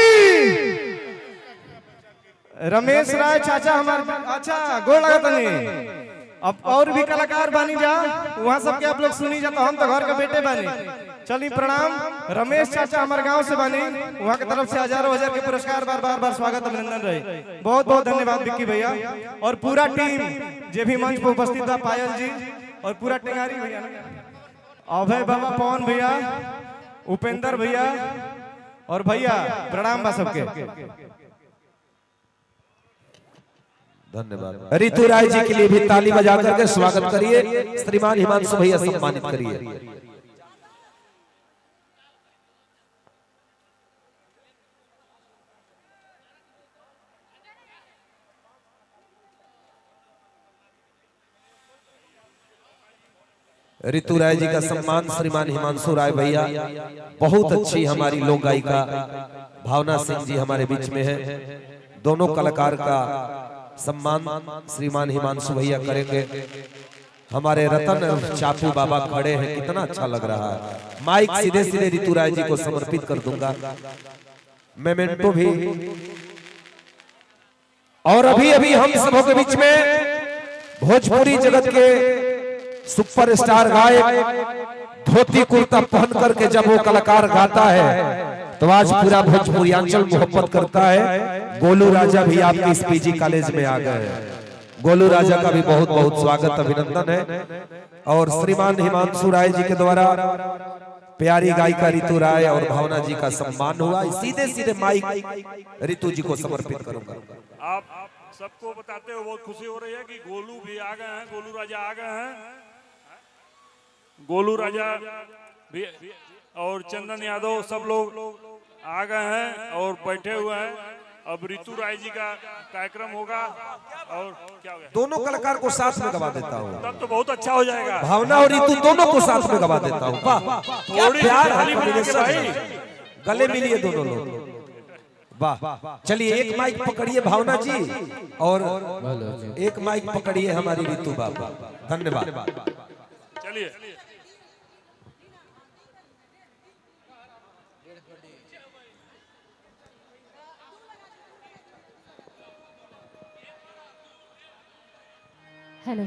रमेश राय चाचा हमारे अच्छा गोड़ लगा तनी अब और भी कलाकार बानी जा वहाँ सबके आप लोग सुनी जा तो हम तो घर के बेटे बानी चली प्रणाम। रमेश चाचा हमारे गांव से बानी वहाँ की तरफ से हजारों हजार के पुरस्कार बार स्वागत अभिनंदन रहे। बहुत बहुत धन्यवाद विक्की भैया और पूरा टीम जे भी मंच पर उपस्थित था पायल जी और पूरा टेंगारी भैया अभय बाबा पवन भैया उपेंद्र भैया और भैया प्रणाम बा सबके धन्यवाद। रितु राय जी के लिए भी ताली बजा करके स्वागत करिए। श्रीमान हिमांशु भैया सम्मानित करिए। रितु राय जी का सम्मान श्रीमान हिमांशु राय भैया बहुत अच्छी हमारी लोक गायिका भावना सिंह जी हमारे बीच में है। दोनों कलाकार का सम्मान श्रीमान हिमांशु भैया करेंगे। हमारे रतन चापू बाबा खड़े हैं कितना अच्छा लग रहा है। माइक सीधे सीधे रितु राय जी को समर्पित कर दूंगा। मेमेंटो भी और अभी हम सबों के बीच में भोजपुरी जगत के सुपरस्टार गायक धोती कुर्ता पहन करके जब वो कलाकार गाता है तो आज पूरा भोजपुरियांचल मोहब्बत करता है। गोलू राजा भी आपके इस पीजी कॉलेज में आ गए हैं। गोलू राजा का भी बहुत बहुत स्वागत अभिनंदन है। और श्रीमान हिमांशु राय जी के द्वारा प्यारी गायिका रितु राय और भावना जी का सम्मान हुआ। सीधे सीधे माइक रितु जी को समर्पित करूंगा। आप सबको बताते हो बहुत खुशी हो रही है कि गोलू भी आ गए हैं, गोलू राजा आ गए हैं। गोलू राजा भी और चंदन यादव सब लोग आ गए हैं और बैठे हुए हैं। अब रितु राय जी का कार्यक्रम होगा और क्या होगा? दोनों कलाकार को साथ में गवा देता हूँ। तब तो बहुत अच्छा हो जाएगा। भावना और रितु दोनों को साथ में गवा देता हूँ। वाह क्या प्यार है, गले मिलिए दोनों लोग। वाह चलिए एक माइक पकड़िए भावना जी और एक माइक पकड़िए हमारी रितु बाबा। धन्यवाद। चलिए hello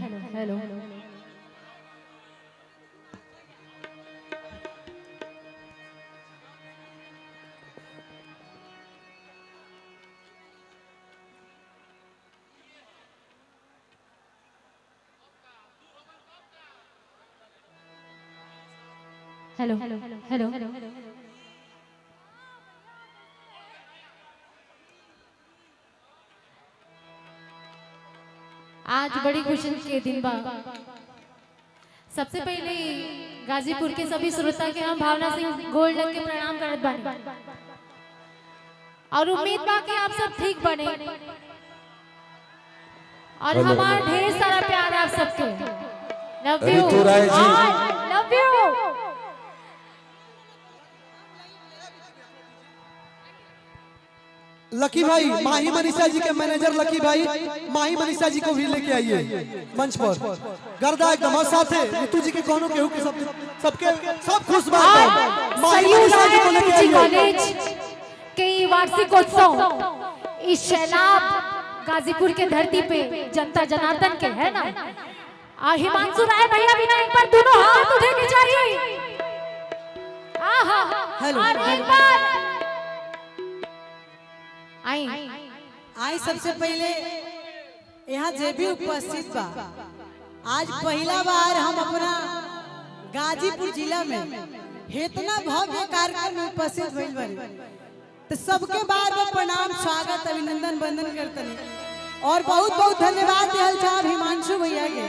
hello hello hello hello आज बड़ी खुशी के दिन बा। सबसे पहले गाजीपुर के सभी श्रोता के हम भावना सिंह गोल्ड लग के प्रणाम करत बानी और उम्मीद बा कि आप सब ठीक बने और हमारा ढेर सारा प्यार आप सबके। लव यू ऋतु राय जी। Love you. लकी भाई माही मनीषा जी के मैनेजर लकी भाई माही मनीषा जी को भी लेके आइए मंच पर। गर्दा एकदम और साथ है ऋतु जी के कोनो केहू के सबके सब खुश बात है। माही मनीषा जी को लेके आइए। कॉलेज के वार्षिकोत्सव इस सैलाब गाजीपुर के धरती पे जनता जनार्दन के है ना। हिमांशु राय भैया भी ना एक बार दोनों हाथ उठे के चाहिए। और एक बार आई सबसे पहले यहाँ जे भी उपस्थित बा, आज पहला बार हम अपना गाजीपुर जिला में इतना भव्य कार्यक्रम में उपस्थित भइल बानी, तो सबके बार बार प्रणाम स्वागत अभिनंदन वंदन करतनी और बहुत बहुत धन्यवाद दिहल चाहब हिमांशु भैया के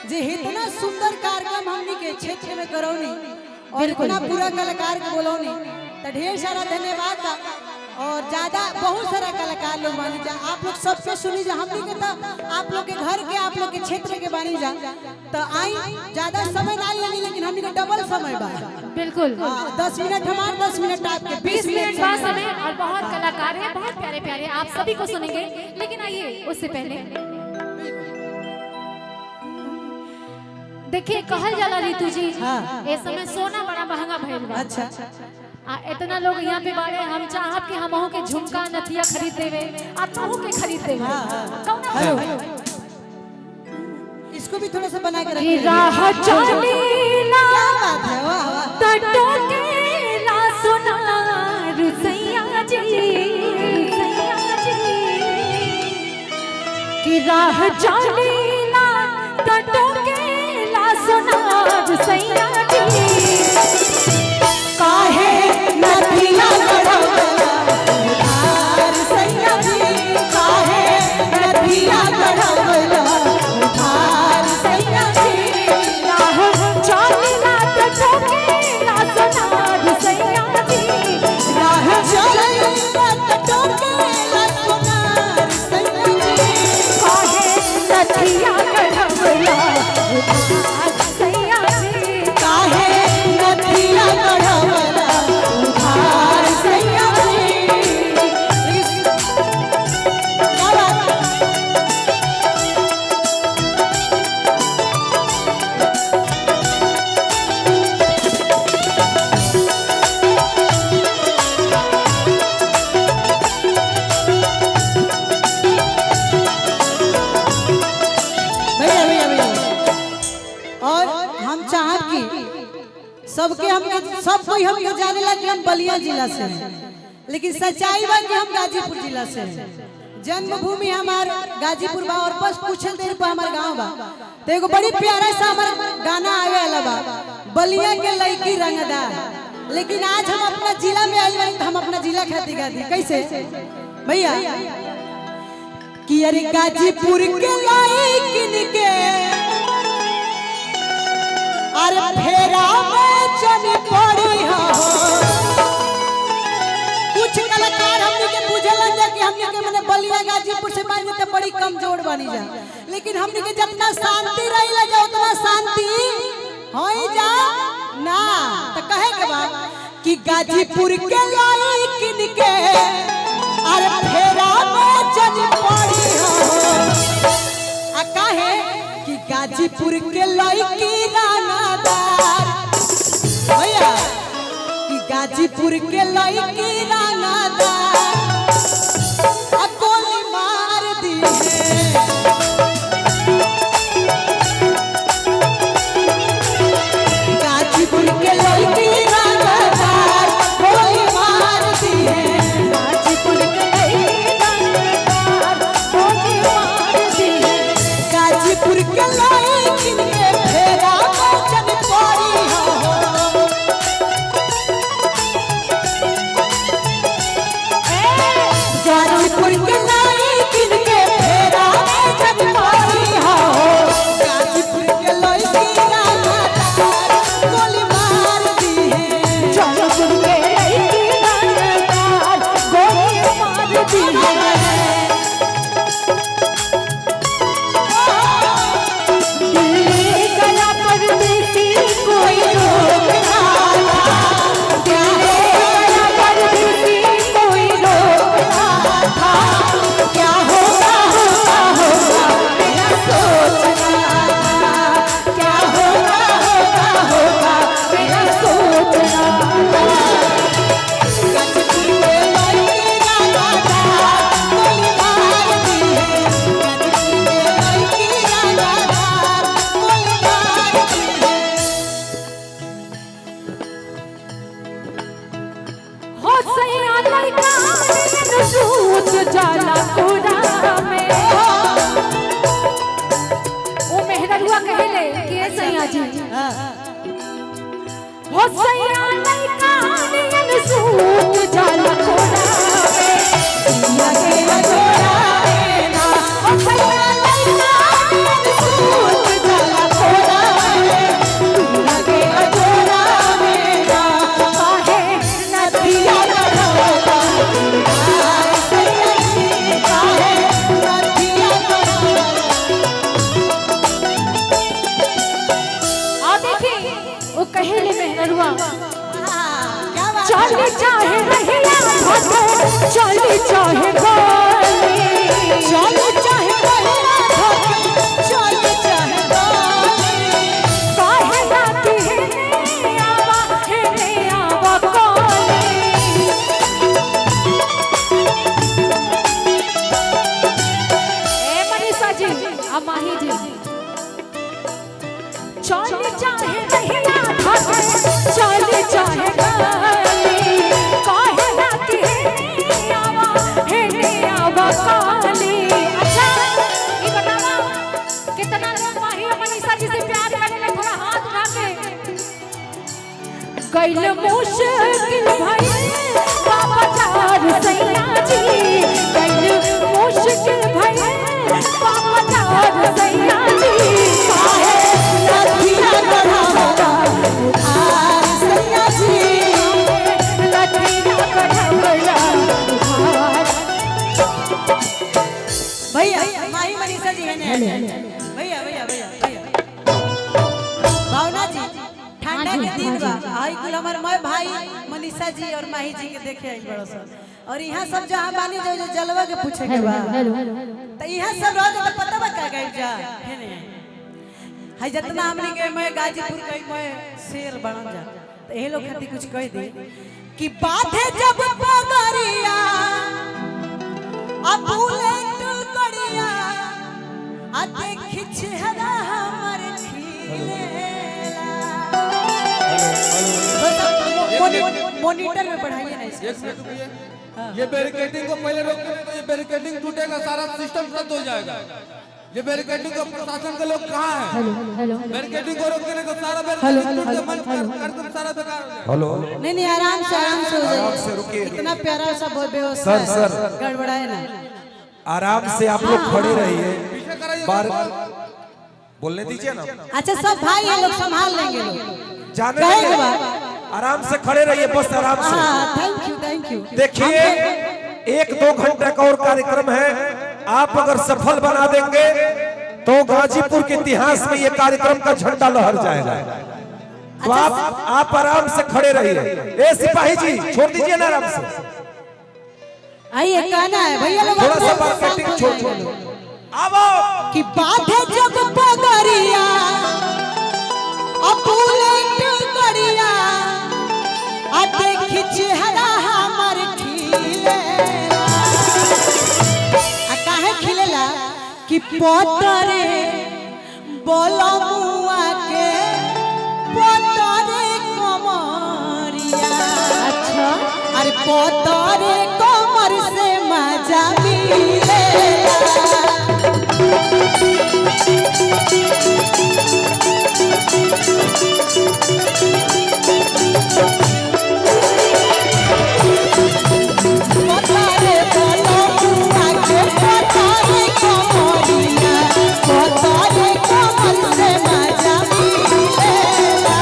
जे इतना सुंदर कार्यक्रम हमनी के क्षेत्र में करौनी और इतना पूरा कलाकार के बोलौनी, तो ढेर सारा धन्यवाद बा। और ज्यादा बहुत सारा कलाकार लोग बानी जा, आप लोग सबसे सुनी जा, हमनी के तो आप लोग के घर के आप लोग के क्षेत्र के बानी जा, तो आई ज्यादा समय ना लेनी लेकिन हमनी के डबल समय बा। बिल्कुल 10 मिनट हमारे 10 मिनट आपके 20 मिनट का समय और बहुत कलाकार हैं, बहुत प्यारे प्यारे आप सभी को सुनेंगे। लेकिन आइए उससे पहले देखिए कहल जाला ऋतु जी इस समय सोना बड़ा महंगा भइल बा। अच्छा इतना लोग यहाँ पे बाड़े, हम चाहब कि हमहू के झुमका नथिया खरीद देवे और तहू के खरीद देवे। इसको भी थोड़ा सा बना के रखिए। राह चलीला तटो के ला सोनार सैया जी कि राह चलीला तटो के ला सोनार सैया जी काहे नथिया गढ़वला उधार सैया जी काहे नथिया गढ़वला उधार सैया जी राह चलीला तटो के ला सोनार सैया जी राह चलीला तटो के ला सोनार सैया जी काहे नथिया गढ़वला उधार सैया जी काहे नथिया गढ़वला उधार सैया जी। और हम चाहब कि सबके हमके सब कोई हमके जानेला कि हम बलिया जिला से हैं, लेकिन सच्चाई बा कि हम गाजीपुर जिला से हैं। जन्मभूमि हमार गाजीपुर बा और बस कुछ देर पर हमार गांव बा। तो एगो बड़ी प्यारा सा हमार गाना आवे वाला बा, बलिया के लड़की रंगदार। लेकिन आज हम अपना जिला में आइल बानी तो हम अपना जिला खातिर गा दी कैसे भैया कि अरे गाजीपुर के लड़की के अरे फेरा में चली पड़ी हो। कुछ कलाकार हमने के बुझलन जा कि हमने के माने बलिया गाजीपुर से बानी तो बड़ी कमजोर बनी जा, लेकिन हमने के जितना शांति रहिला जा उतना शांति होई जा ना। तो कहे के बा कि गाजीपुर के लड़की के अरे फेरा में चली पड़ी हो। आ काहे कि गाजीपुर के लड़की रानादार भैया कि गाजीपुर के लड़की रानादार आ गोली मार दी है। गाजीपुर के लड़की रानादार गोली मार दी है। गाजीपुर के लड़की रानादार गोली मार दी है। गाजीपुर के लड़की के फेरा में चल पड़ी हो। लइका नियन सूत जाला कोरा में। ओ मेहररुआ कहले के सैया जी हो सैया लइका नियन सूत जाला कोरा में। लगे जोड़ा में ना हो सैया लइका नियन सूत जाला कोरा में। लगे जोड़ा में ना काहे नदिया लड़ावा सैया जी काहे नदिया लड़ावा। आ देखी वो कहेले मेहररुआ चली चाहे रहिया भागे चली चाहे गोली चली चाहे रहिया भागे चली चाहे गोली काहे नाती है आवा कोली। ए मनीषा जी आ माही जी चली चाहे रहिया भागे चली चाहे गोली काहे नाती है आवा कोली। अच्छा ये बताओ कितना लोग माही और मनीषा जी से प्यार करेंगे थोड़ा हाथ उठा के। गइल मुश्किल भाई बाबा चार सैया जी गइल मुश्किल भाई बाबा चार सैया जी काहे लठिया गढ़ावला उधार सैया जी लठिया गढ़ावला उधार। भैया माही मनीषा जी है ने भैया भैया भैया भैया भावना जी ठंडा के दिन बा आई कुल हमर मैं भाई मनीषा जी और माही जी के देखे आई बड़ा सा और यहाँ सब जहाँ बानी जो जलवा के पूछे के बा तो यहाँ सब रह तो पता बा का गई जा है ने हाय जितना हमनी के मैं गाजीपुर के मैं शेर बन जा तो ये लोग खाती कुछ कह दे कि बात है जब पगरिया अब बुलेट कड़िया आ देख चेहरा हमर खिलेला मॉनिटर में बढ़ाइए ना इसको। ये बैरिकेडिंग को पहले रोकने तो ये बैरिकेडिंग टूटेगा सारा सिस्टम रद्द हो जाएगा। ये बैरिकेडिंग का प्रशासन के लोग कहाँ हैं? बैरिकेडिंग को रोकने को सारा बैरिकेडिंग टूट गया कार्यक्रम सारा बेकार हो जाएगा। हेलो नहीं आराम से हो आराम से रुकिए। इतना प्यारा सा व्यवस्था सर गड़बड़ाए ना आराम से आप लोग खड़े रहिए बार बोलने दीजिए ना। अच्छा सब भाई ये लोग संभाल लेंगे लोग जाने कहे के दीजिए। बाद आराम से खड़े रहिए बस आराम से। थैंक यू देखिए 1-2 घंटे का और कार्यक्रम है। आप अगर सफल बना देंगे तो गाजीपुर के इतिहास में ये कार्यक्रम का झंडा लहर जाएगा। तो आप आराम से खड़े रहिए। ए सिपाही जी छोड़ दीजिए ना आराम से। आइए कहना है भैया लोग थोड़ा सा मार्केटिंग छोड़ आओ कि बात है जब पगरिया अब बुलेट कड़िया आ देख चेहरा हमर खिलेला आ काहे खिलेला कि पोतरे बोलमुआ के पोतरे कमरिया। अच्छा अरे पोतरे कमर से मजा मिलेला। पोतरे बोलमुआ के पोतरे कमरिया पोतरे कमर से मजा मिलेला।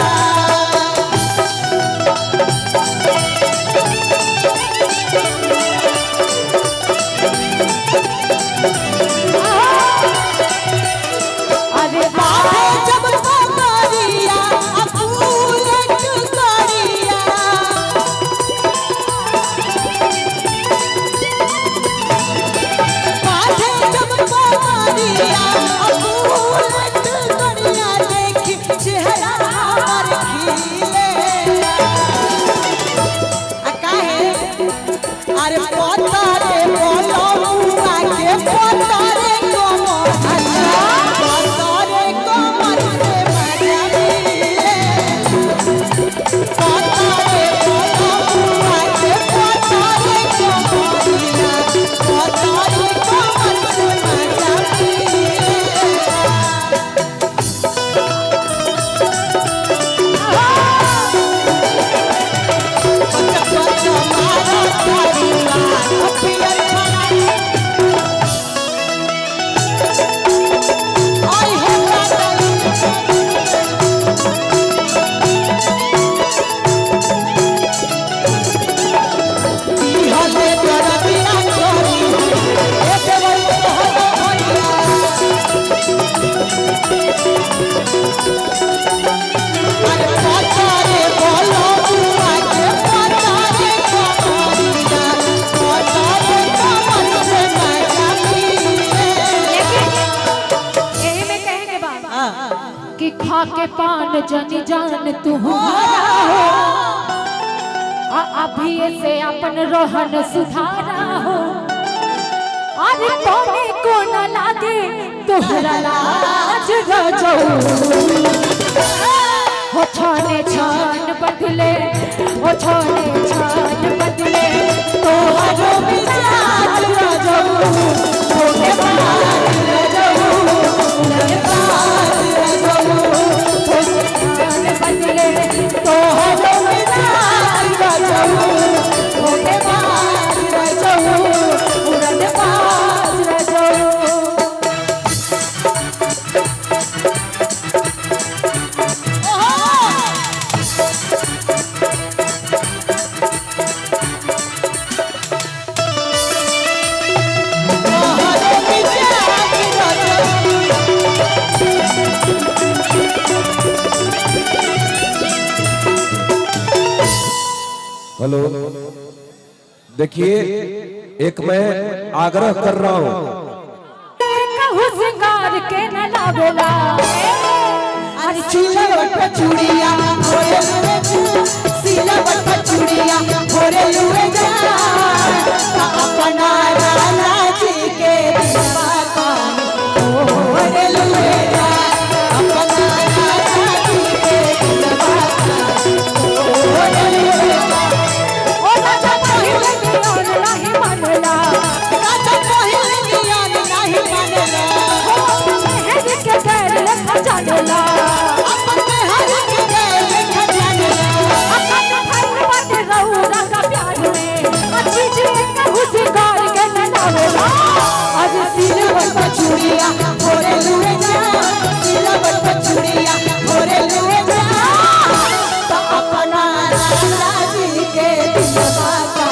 मान जानी जान तू हमारा हो अभी से अपन रोहन सुधारा हो अरे तोने को न लागे तोहरा लाज रजऊ हो छाने छान बदले हो छाने छान बदले तोहरो मिजाज रजऊ होके बाज रजऊ होके बाज रजऊ होके छान बदले तोहरो मिजाज रजऊ होके बाज रजऊ उड़न बाज रजऊ हेलो, देखिए एक मैं आग्रह कर रहा हूँ सिंगार के न लावेला अरे सिलवट चूड़िया होरे लुए जा सिलवट चूड़िया होरे लुए जा अपना राजा जी के दिलवा का होरे लुए जा अपना राजा जी के दिलवा का होरे लुए जा ओ राजा पहिले नियन नहीं मानला राजा पहिले नियन नहीं मानला हेज के गैर लेखा जानला अपने हर के गैर लेखा जानला अपन भाई बाटे रहुरा का प्यार में अच्छी जी कहू सिंगार के न लावेला आज सिलवट चूड़िया होरे लुए जा सिलवट चूड़िया होरे लुए जा तो अपना राजा जी के दिलवा का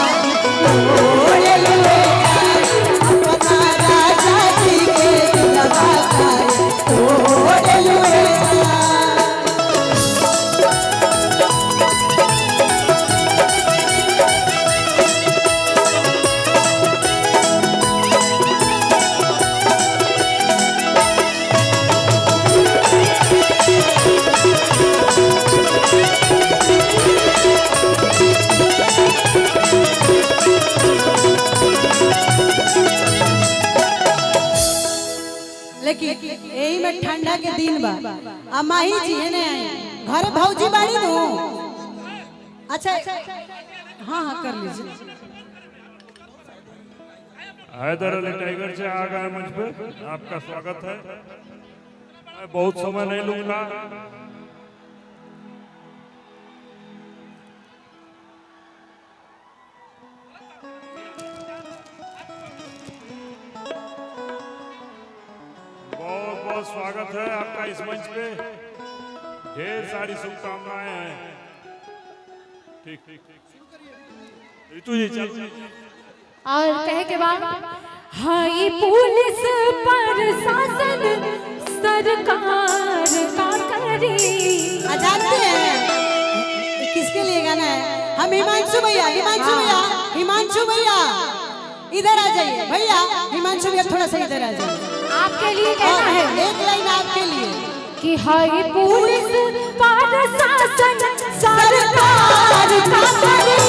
होरे लुए जा अपना राजा जी के दिलवा का होरे लुए जा लेकिन यही में ठंडा के दिन बा आ माही जी है ने घर भौजी बाड़ी नु अच्छा हाँ हाँ कर लीजिए हैदर अली टाइगर से आ गए मंच पे, आपका स्वागत है। मैं बहुत समय नहीं लूंगा। बहुत बहुत स्वागत है आपका इस मंच पे। ढेर सारी शुभकामनाएं हैं। ठीक ठीक ठीक ऋतु जी चल। और कहे के बाद हाई पुलिस प्रशासन सरकार का करी जानते हैं ये किसके लिए गाना है? हम हिमांशु भैया हिमांशु भैया इधर आ जाइए भैया। हिमांशु भैया थोड़ा सा इधर आ जाइए। आपके लिए कहना है एक लाइन आपके लिए कि हाई पुलिस प्रशासन सरकार का करी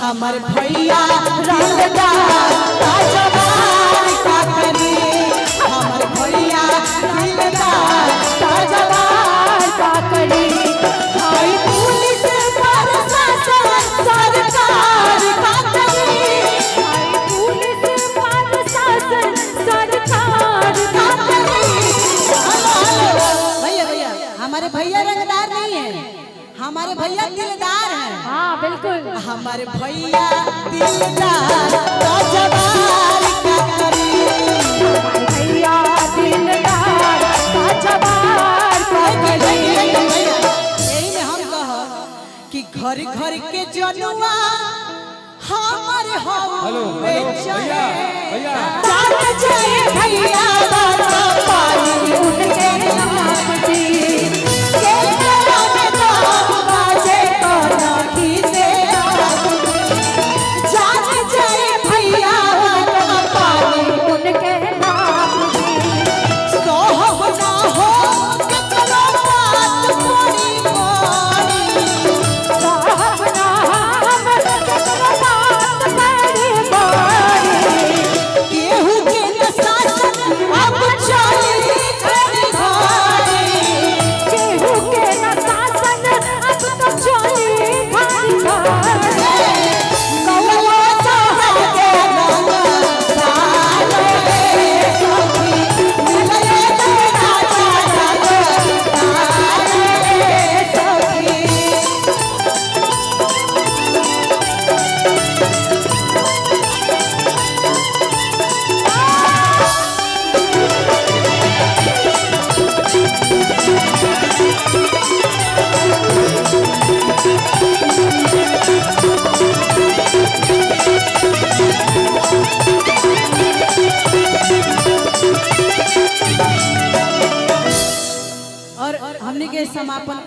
हमर भैया रंगदार ताजवार का करी हमर भैया रंगदार ताजवार का करी हाय पुलिस प्रशासन सरकार का करी हाई पुलिस प्रशासन सरकार का करी। भैया हमारे भैया रंगदार नहीं है, हमारे भैया दिलदार हैं। हाँ बिल्कुल हमारे भैया दिलदार ताजवार का करी भैया दिलदार ताजवार का करी। यही में हम कह कि घर घर के जनुआ हमारे हवे भैया भैया बाबा पानी उनके नाम दी के में दाम बाजे कोना खीसे जान जाए भैया बाबा पानी उनके नाम दी सोहब ना हो के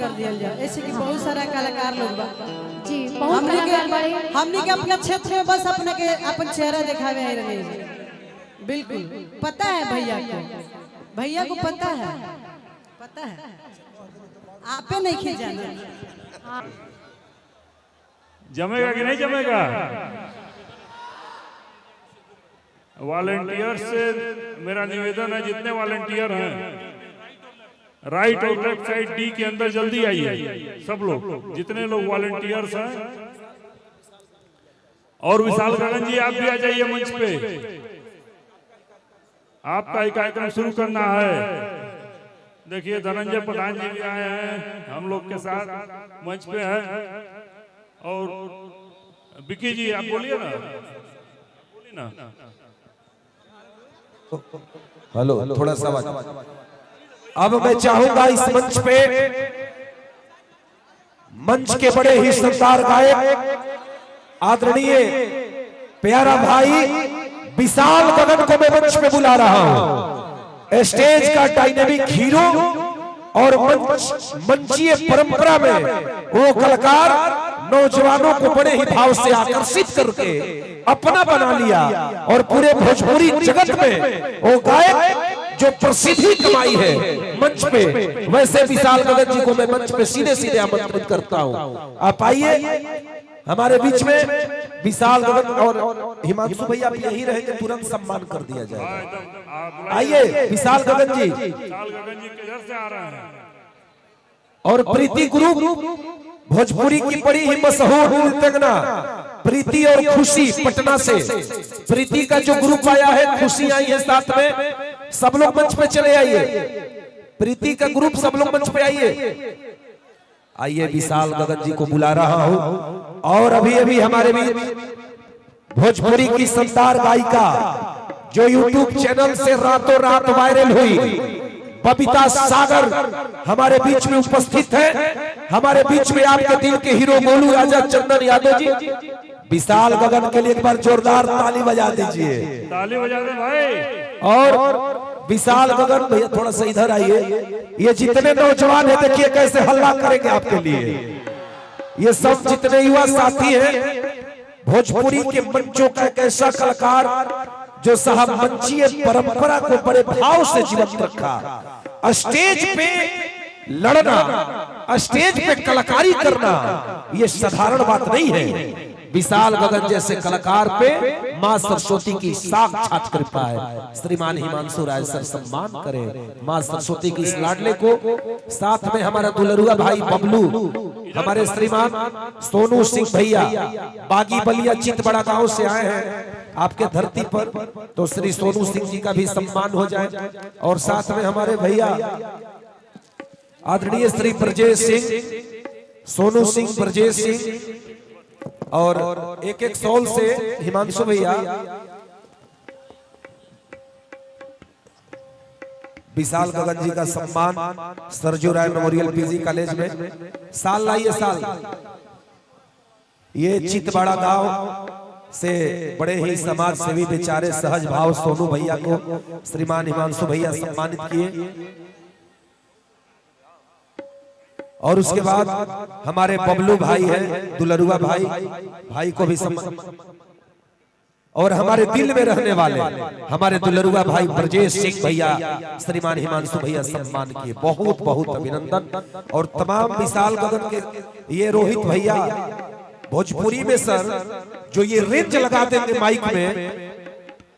कर दिया जाए, ऐसे कि बहुत सारा कलाकार लोग बा जी बहुत कलाकार बड़े हमने के अपना क्षेत्र में बस अपने के अपन चेहरा दिखावे आए रहे। बिल्कुल पता है भैया को पता है आपे नहीं खे जाना। जमेगा कि नहीं जमेगा? वॉलंटियर से मेरा निवेदन है, जितने वॉलंटियर हैं राइट और लेफ्ट साइड डी के अंदर जल्दी आइए सब लोग, जितने लोग वॉलंटियर्स हैं। और विशाल गगन जी आप भी आ जाइए मंच पे, आपका एक कार्यक्रम शुरू करना है। देखिए धनंजय प्रधान जी भी आए हैं हम लोग के साथ मंच पे हैं। और विकी जी आप बोलिए ना। हेलो, थोड़ा सा आवाज। अब मैं चाहूंगा इस मंच के बड़े ही शानदार गायक आदरणीय प्यारा भाई विशाल गगन को मैं मंच पे बुला रहा हूं। स्टेज का डायनेमिक हीरो और मंचीय परंपरा में वो कलाकार नौजवानों को बड़े ही भाव से आकर्षित करके अपना बना लिया और पूरे भोजपुरी जगत में वो गायक जो प्रसिद्धि कमाई है मंच पे, वैसे विशाल गगन जी को मैं मंच पे सीधे सीधे आमंत्रित करता हूं। आप आइए हमारे बीच में। विशाल गगन और हिमांशु भैया आप यही रहेंगे, तुरंत सम्मान कर दिया जाएगा। आइए विशाल गगन जी किधर से आ रहे हैं? और प्रीति ग्रुप भोजपुरी की बड़ी ही मशहूर नृत्यंगना प्रीति और खुशी पटना से, प्रीति का जो ग्रुप आया है, खुशी आई है साथ में, सब लोग मंच पे चले आइए। प्रीति का ग्रुप सब लोग मंच पे आइए। आइए विशाल गगन जी को बुला रहा हूं। और अभी अभी हमारे बीच भोजपुरी की शानदार गायिका जो यूट्यूब चैनल से रातों रात वायरल हुई, बबीता सागर हमारे बीच में उपस्थित है। हमारे बीच में आपके दिल के हीरो गोलू राजा चंदन यादव जी, विशाल गगन के लिए एक बार जोरदार ताली बजा दीजिए। ताली बजा दे भाई। और विशाल गगन भैया थोड़ा सा इधर आइए। ये जितने नौजवान हैं देखिए कैसे हल्ला करेंगे आपके लिए। ये सब जितने युवा साथी हैं, भोजपुरी के मंचों का एक ऐसा कलाकार जो साहब मंचीय परंपरा को बड़े भाव से जीवित रखा। स्टेज पे लड़ना, स्टेज पे कलाकारी करना ये साधारण बात नहीं है। विशाल गगन जैसे कलाकार पे मां सरस्वती की साक्षात कृपा है। श्रीमान हिमांशु राय सर सम्मान करें मां सरस्वती की इस लाडले को। साथ में हमारा दुलरुआ भाई बबलू, हमारे श्रीमान सोनू सिंह भैया बागी बलिया चित बड़ा गांव से आए हैं आपके धरती पर, तो श्री सोनू सिंह जी का भी सम्मान हो जाए। और साथ में हमारे भैया आदरणीय श्री ब्रजेश सिंह, सोनू सिंह, ब्रजेश सिंह, और एक सौल से हिमांशु भैया, विशाल गगन जी का सम्मान Sarju Rai memorial PG college में। साल लाइए साल। ये चितबाड़ा गांव से बड़े ही समाज सेवी बेचारे सहज भाव सोनू भैया को श्रीमान हिमांशु भैया सम्मानित किए। और उसके बाद हमारे बबलू भाई हैं, दुलरुआ भाई को भी सम्मान। और हमारे दिल में रहने वाले हमारे दुलरुआ भाई ब्रजेश सिंह भैया श्रीमान हिमांशु भैया सम्मान किए। बहुत बहुत अभिनंदन। और तमाम विशाल गगन के ये रोहित भैया भोजपुरी में सर जो ये रेंज लगा देंगे माइक में,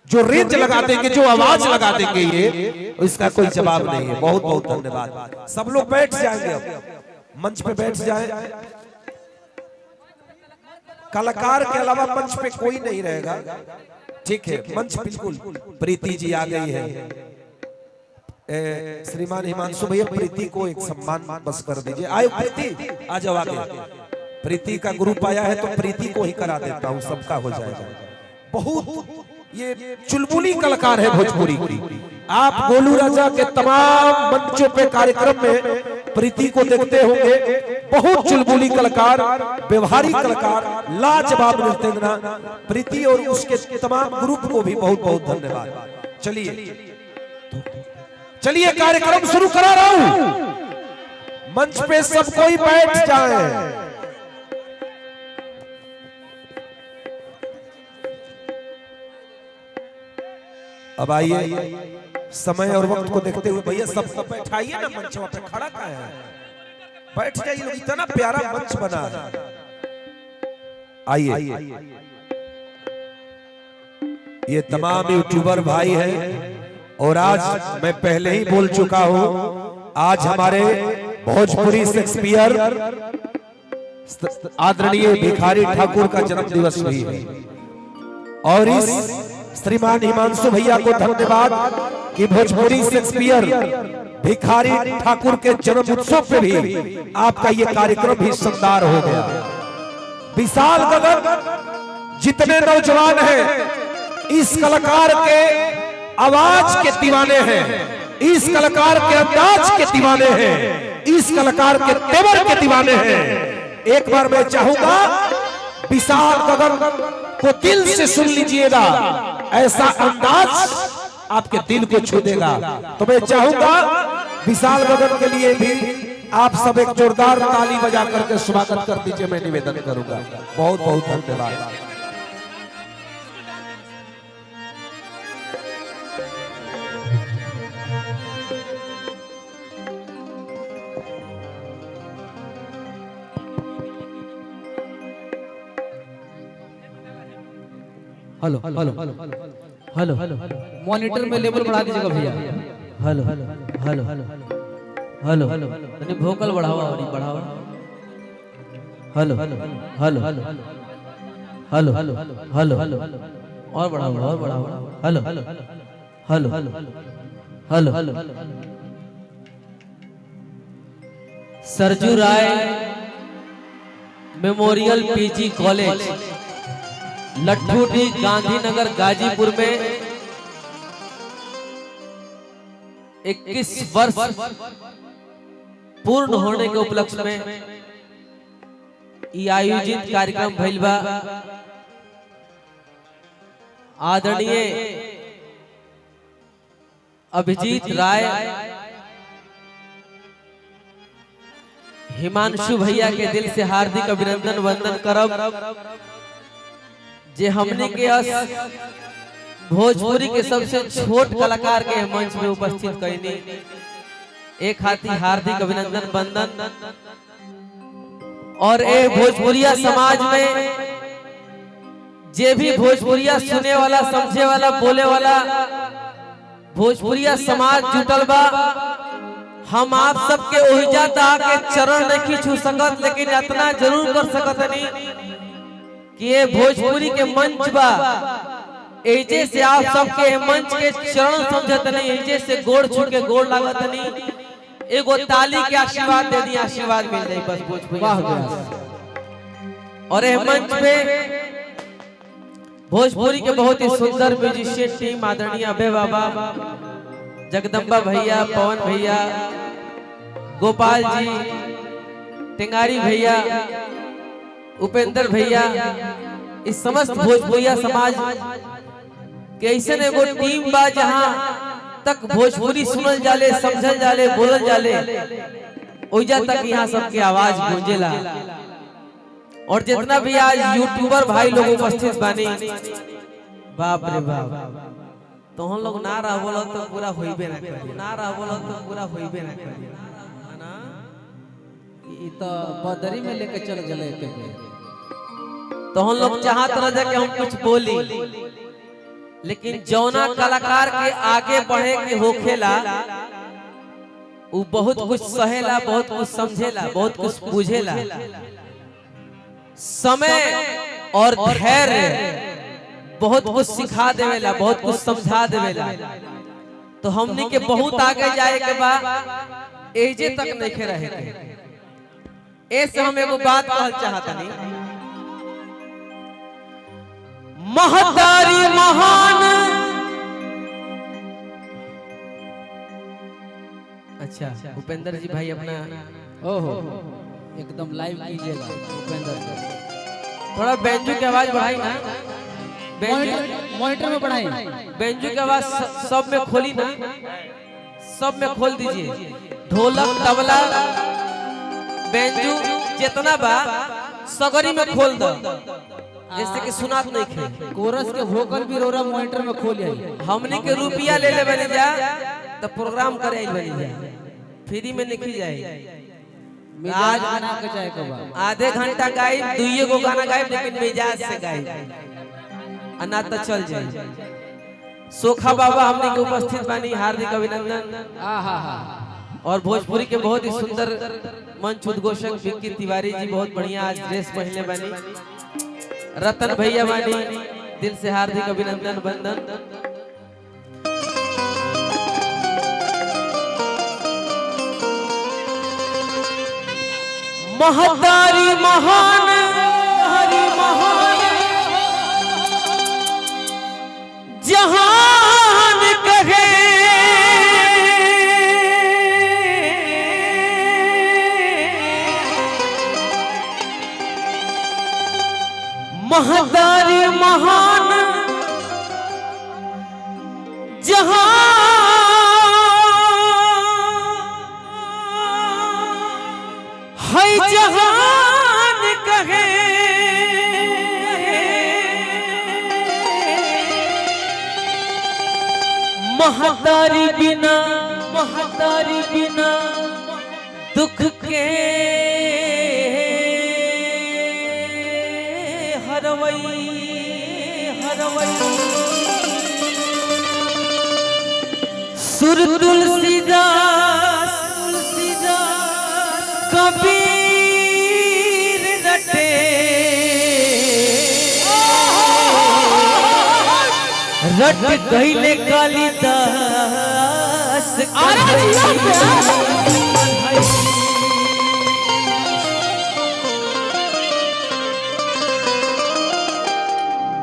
जो रेंज लगा देंगे, जो आवाज लगा देंगे, ये इसका कोई जवाब नहीं है। बहुत बहुत धन्यवाद। सब लोग बैठ जाएंगे, अब मंच पे बैठ जाए। कलाकार के अलावा मंच पे कोई नहीं रहेगा, ठीक है? मंच बिल्कुल। प्रीति जी आ गई है। श्रीमान हिमांशु भैया प्रीति को एक सम्मान बस कर दीजिए। आयो प्रीति, आ जाओ आगे। प्रीति का ग्रुप आया है तो प्रीति को ही करा देता हूँ, सबका हो जाएगा। बहुत ये चुलबुली कलाकार है भोजपुरी की। आप गोलू राजा के तमाम मंचों पे कार्यक्रम में प्रीति को देखते होंगे। बहुत चुलबुली कलाकार, व्यवहारिक कलाकार, लाजवाब नृत्यंगना प्रीति और उसके तमाम ग्रुप को भी बहुत बहुत धन्यवाद। चलिए चलिए कार्यक्रम शुरू करा रहा हूं। मंच पे सब कोई बैठ जाए। अब आइए समय और वक्त को देखते हुए भैया सबको बैठाइए ना मंच पे, खड़ा का है, बैठ जाइए लोग, इतना प्यारा मंच बना है। आइए ये तमाम यूट्यूबर भाई हैं और आज मैं पहले ही बोल चुका हूं, आज हमारे भोजपुरी शेक्सपियर आदरणीय भिखारी ठाकुर का जन्म दिवस भी है और इस श्रीमान हिमांशु भैया को धन्यवाद कि भोजपुरी शेक्सपियर भिखारी ठाकुर के जन्म उत्सव पे भी आपका ये कार्यक्रम भी शानदार हो गया। विशाल गगन जितने नौजवान हैं इस कलाकार के आवाज के दीवाने हैं, इस कलाकार के अंदाज के दीवाने हैं, इस कलाकार के तेवर के दीवाने हैं। एक बार मैं चाहूंगा विशाल गगन को दिल से सुन लीजिएगा, ऐसा अंदाज आपके दिल को छू देगा। तो मैं चाहूंगा विशाल गगन के लिए भी आप सब एक जोरदार ताली बजा करके स्वागत कर दीजिए, मैं निवेदन करूंगा। बहुत बहुत धन्यवाद। Hello hello hello hello monitor में लेवल बढ़ा दीजिएगा भैया। Hello hello hello hello hello तनी वोकल बढ़ाओ और बढ़ाओ। Hello hello hello hello hello hello और बढ़ाओ और बढ़ाओ। Hello hello hello hello hello Sarju Rai memorial PG college Latthudi Gandhinagar Ghazipur में 21 वर्ष पूर्ण होने के उपलक्ष्य में ये आयोजित कार्यक्रम भइल बा। आदरणीय अभिजीत राय हिमांशु भैया के दिल से हार्दिक अभिनंदन वंदन करब जे हमने के भोजपुरी के सबसे छोट कलाकार के मंच में उपस्थित करनी। एक हाथी हार्दिक अभिनंदन वंदन। और ए भोजपुरिया समाज में जे भी भोजपुरिया सुने वाला, समझे वाला, बोले वाला भोजपुरिया समाज जुटल बा। हम आप सबके ओहिजा के चरण नहीं छू सकत, लेकिन इतना जरूर कर सकत नहीं कि ये भोजपुरी के मंच बा, एजे से आप सबके मंच के चरण समझत नहीं, एजे से गोड़ छू के गोड़ लागत नहीं। एगो ताली के आशीर्वाद दे दी, आशीर्वाद मिल जाए बस भोजपुरी। और ये मंच पे भोजपुरी के बहुत ही सुंदर म्यूजिशियन टीम आदरणीय अभय बाबा, जगदम्बा भैया, पवन भैया, गोपाल जी, टेंगारी भैया, उपेंद्र भैया, इस समस्त भोजपुरिया समाज के ऐसे एगो टीम बा जहां तक भोजपुरी सुनल जाले, समझल जाले, बोलल जाले, ओइजा तक यहाँ सबके आवाज गूंजेला। और जितना भी आज यूट्यूबर भाई लोग उपस्थित बानी, बाप रे बाप, तो हम लोग ना रह बोलो तो पूरा होइबे ना करी, ना रह बोलो तो पूरा होइबे ना करी। ई तो बदरी में लेके चल गए तो हम लोग चाहत रह कि हम कुछ बोली, लेकिन जौना कलाकार के आगे बढ़े के होखेला वो बहुत कुछ सहेला, बहुत कुछ समझेला, बहुत कुछ बुझेला। समय और धैर्य बहुत कुछ सिखा देवेला, बहुत कुछ समझा देवेला। तो हमनी के बहुत आगे जाए के बाद एजे तक नहीं रहे के। ऐसे हम एगो बात कहल चाहता नहीं, महतारी महान। अच्छा उपेंद्र जी भाई अपना ओहो एकदम लाइव कीजिएगा। उपेंद्र थोड़ा बेंजू की आवाज बढ़ाई ना, मॉनिटर में बढ़ाई, बेंजू की आवाज सब में खोली ना, सब में खोल दीजिए। ढोलक, तबला, बेंजू जितना बा सगरी में खोल दो जैसे कि सुनात नहीं खे कोरस के वोकल भी रोरा मॉनिटर में खोल आई। हमने के रुपया ले ले बनी जा तो प्रोग्राम करे आई बनी जा फ्री में लिखी जाए मिजाज बना के जाए कबा आधे घंटा गाइब दुइये गो गाना गाइब लेकिन मिजाज से गाइब अना तो चल जाए। सोखा बाबा हमने के उपस्थित बानी हार्दिक अभिनंदन। और भोजपुरी के बहुत ही सुंदर मंच उद्घोषक विक्की तिवारी जी बहुत बढ़िया आज ड्रेस पहने बानी। रतन भैया बानी दिल से हार्दिक अभिनंदन बंदन। महतारी महान हरि महान जहान कहे महतारी महान जहान है जहान कहे महतारी बिना दुख के हरवई सुर तुलसीदास कबीर रटे रट गईले कालिदास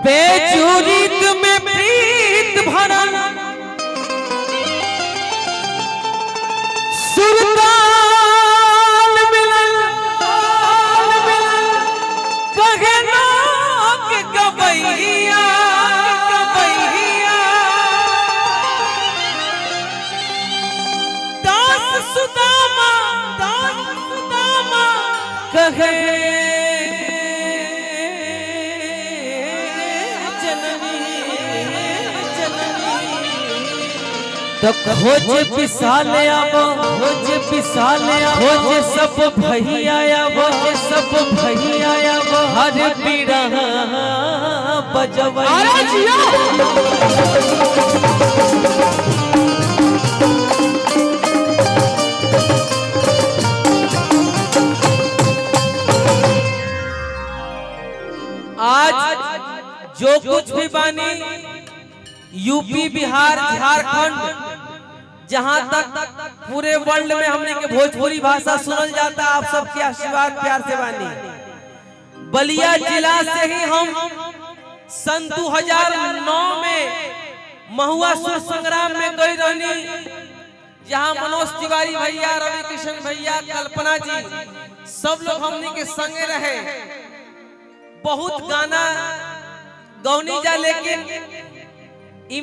बेचूरी तुम्हें प्रीत भरल सुल्तान मिलल कहे नाक गवैया दास सुदामा कहे तो खोज पिसाले आवो खोज सब भैया हर पीड़ा बजवैया आज जो कुछ भी बानी यूपी बिहार झारखंड जहां तक पूरे वर्ल्ड में हमने के भोजपुरी भाषा सुनल जाता आप सबके आशीर्वाद प्यार से बानी। बलिया जिला से ही हम सन 2009 में महुआ सुर संग्राम में गई रहनी जहां मनोज तिवारी भैया रवि किशन भैया कल्पना जी सब लोग हमने के संगे रहे। बहुत गाना गौनी जा लेकिन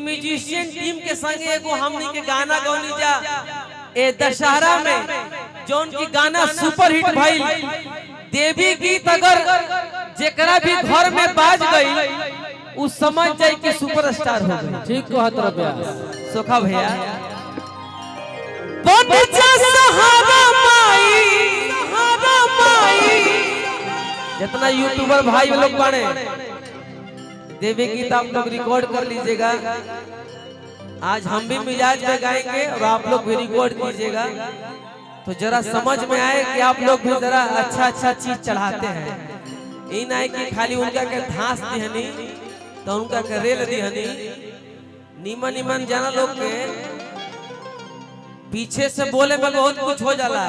म्यूजिशियन टीम के संगे एगो हमनी के गाना गौनी जा ए दशहरा में जौन की गाना सुपर हिट भइल। देवी गीत अगर जेकरा भी घर में बाज गई उस समझ जाए कि सुपरस्टार हो गई। ठीक कहत रबिया सोखा भैया बन जा सहारा माई जितना यूट्यूबर भाई लोग बने देवी गीत आप लोग रिकॉर्ड कर लीजिएगा। आज हम भी मिजाज में गाएंगे और आप लोग भी रिकॉर्ड कीजिएगा तो जरा समझ में आए कि आप लोग भी जरा अच्छा चीज चढ़ाते हैं। ये नहीं कि खाली उनका के धांस दिहनी तो उनका के रेल दिहनी। नीमन जाना लोग के पीछे से बोले में बहुत कुछ हो जाला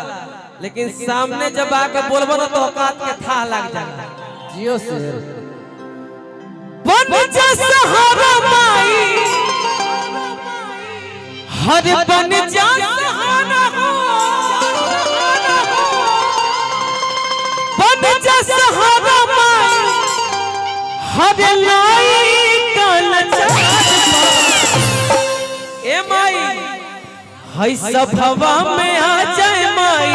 लेकिन सामने जब आके बोलबो ना तो औकात के था लग जाला। जियो से बन जा सहारा माई हर बन जा सहारा हो बन जा सहारा माई हर लाई कल ए माई हई सब हवा में आ जाए माई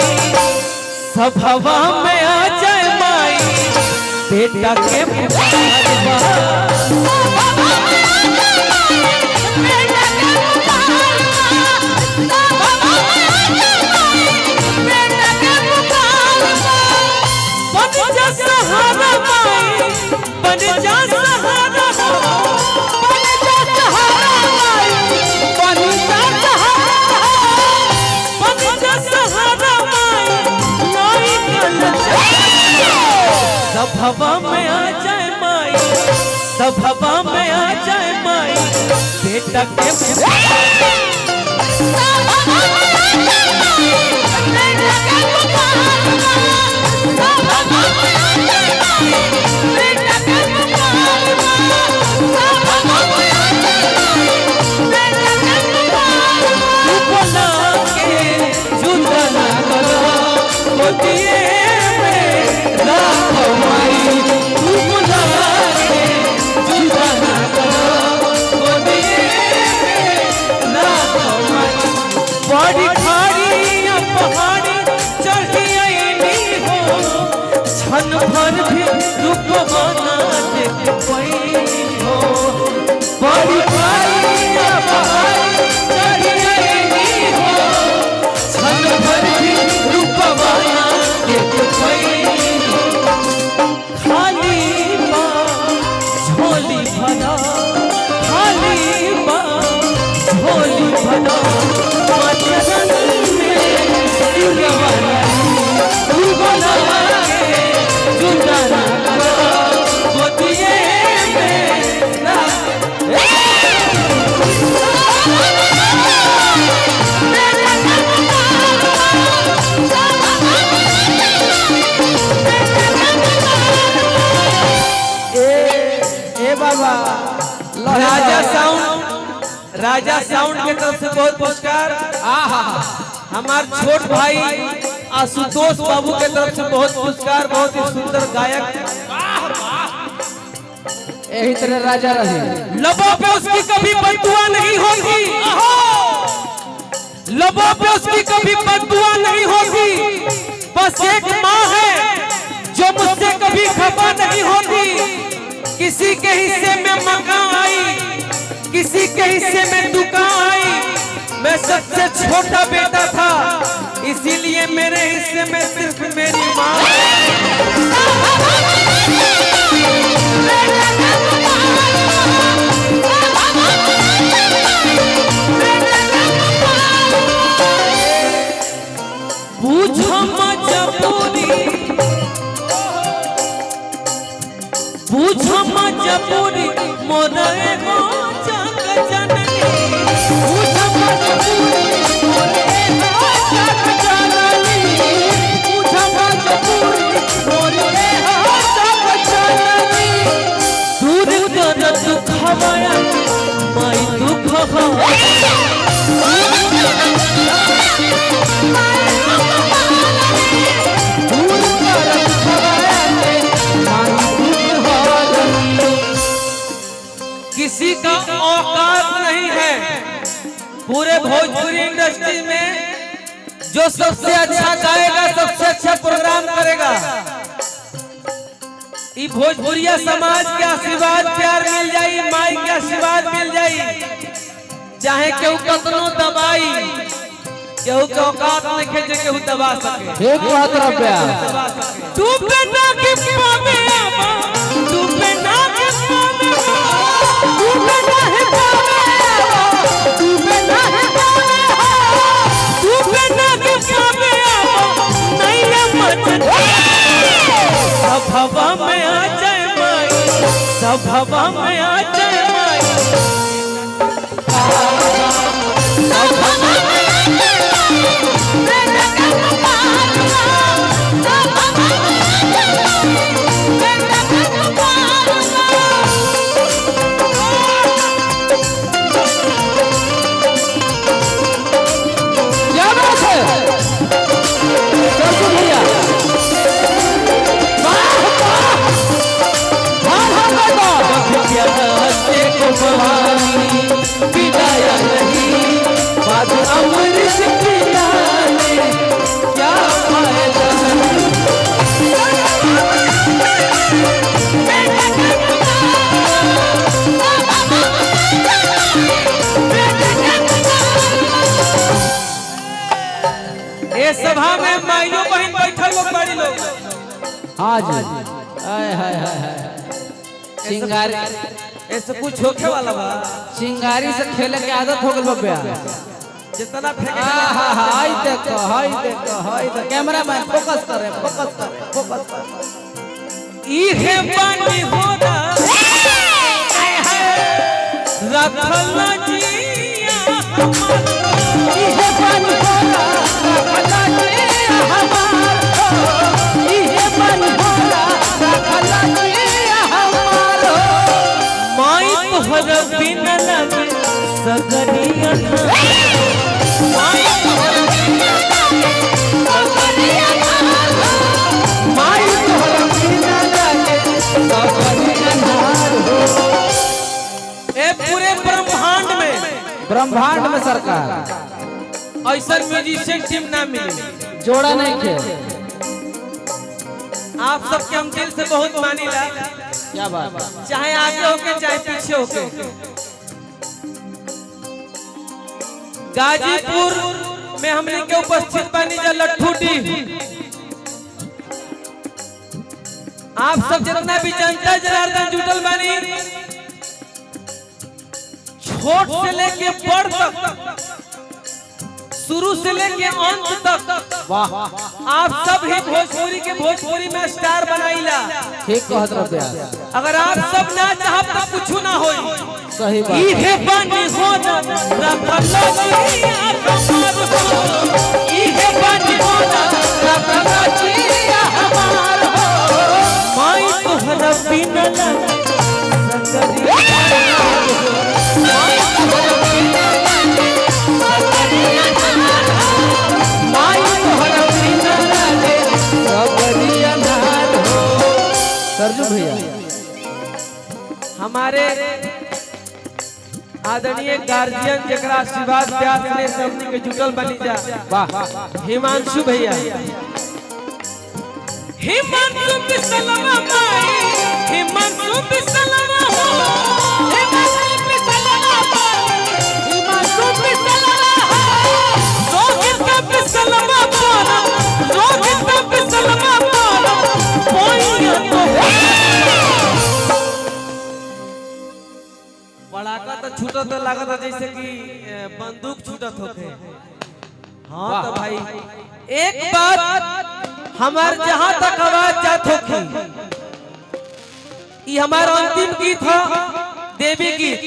सभवा में आ जाए माई बेटा के पुकारवा सभवा में आ जाए माई सभवा में आ जाए माई बेटा के बड़ी खाड़ी पहाड़ी चढ़ी हो छन भर भी रुक बना देख पाई हो बड़ी खाड़ी पहाड़ी चढ़ी हो छन भर भी रुक बना देख पाई हो खाली झोली भरा खाली झोली भरा राजा साउंड के तरफ से बहुत पुरस्कार हमारे छोट भाई आशुतोष बाबू के तरफ से बहुत पुरस्कार बहुत ही सुंदर गायक यही तरह राजा रहे लबों पे उसकी कभी बददुआ नहीं होगी लबों पे उसकी कभी बददुआ नहीं होगी बस एक माँ है जो मुझसे कभी खफा नहीं होती किसी के हिस्से में मकान आई किसी के हिस्से में दुकान आई मैं सबसे छोटा बेटा था इसीलिए मेरे हिस्से में सिर्फ मेरी माँ बूझो मजबूरी मोरे हो जग जननी बूझो मजबूरी मोरे हो जग जननी बूझो मजबूरी मोरे हो जग जननी दूर कर दुख माया माई दुख हो किसी का औकात नहीं है पूरे भोजपुरी इंडस्ट्री में जो सबसे अच्छा गाएगा सबसे अच्छा प्रोग्राम करेगा ये भोजपुरिया समाज के आशीर्वाद प्यार मिल जाई माई के आशीर्वाद मिल जाई चाहे केहू कतनो दबाई केहू के औकात नहीं है जे केहू दबा सके एक बात रुपया तू बेटा के पावे आवा तू बेटा के पावे तू बेटा है पावे तू बेटा है पावे तू बेटा के पावे आवा नहीं है मचन सब हवा में आ जाए माई सब हवा में आ जाए माई सब हवा में विदाया नहीं बात सभा में माइयों बहन बैठल लोग बड़ी लोग। हाँ जी हाय हाय हाय हाय चिंगारी ऐसे कुछ होके वाला बा। चिंगारी से खेले के आदत हो गल बब्या जितना फेंके हाय देखो हाय देखो हाय देखो कैमरामैन फोकस करे ई है पानी होना रखला जिया ई है पानी होना रखला जिया हमार ई है पानी होना रखला जिया हमार माई तोहर बिना लगे सगरिया माई तोहर बिना लगे सगरिया माई तोहर बिना लगे सगरिया ए पूरे ब्रह्मांड में सरकार ऐसा म्यूजिशियन टीम ना मिले जोड़ा नहीं खे। आप सबके हम दिल से बहुत मानीला। क्या बात है? चाहे आगे होके चाहे पीछे होके। गाजीपुर में हमने के उपस्थित बानी जा लट्ठू डी। आप सब जितना भी जनता जनार्दन जुटल बानी छोट से लेके बड़ तक शुरू से लेके अंत तक वाह आप सब ही भोजपुरी में स्टार बनाईला। ठीक कहत रहे। अगर आप सब ना चाहब तो कुछ ना होई। सही बात ई है पानी होना रखला जिया हमार हो ई है पानी होना रखला जिया हमार हो माई तोहरा बिना लगे सगरिया माई तोहरा बिना लगे सगरिया माई तोहरा बिना लगे सगरिया हो। सरजू भैया हमारे आदरणीय गार्जियन जकरा आशीर्वाद प्यार से सबनी के जुटल बनी जा। वाह हिमांशु भैया हिमांशु बिसलवा माई हिमांशु बिसलवा हो हिमांशु बिसलवा माई हिमांशु बिसलवा हो रोहित बिसलवा पारा रोहित बिसलवा पारा पोइया तो पड़ाका तो छूटत तो लागत जैसे कि बंदूक छूटत होते। हाँ तो भाई एक बात हमार जहाँ तक आवाज जात होगी ये हमारा अंतिम गीत है देवी गीत।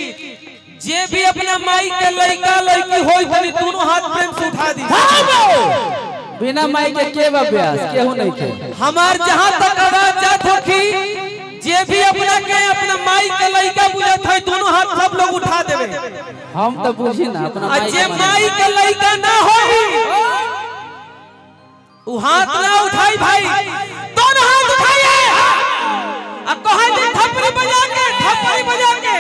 जे भी अपना माई के लड़का लड़की होई तनी दोनों हाथ प्रेम से उठा दी। बिना माई के अभ्यास केहू नहीं खे। हमार जहाँ तक आवाज जात होगी जे भी अपना के अपना माई के लड़का बुझत है दोनों हाथ सब लोग उठा देवे। हम तो पूछी ना अपना माई जे माई के लड़का ना होगी वो हाथ ना उठाई भाई दोनों हाथ उठाइए अब कहा दे थप्पड़ी बजा के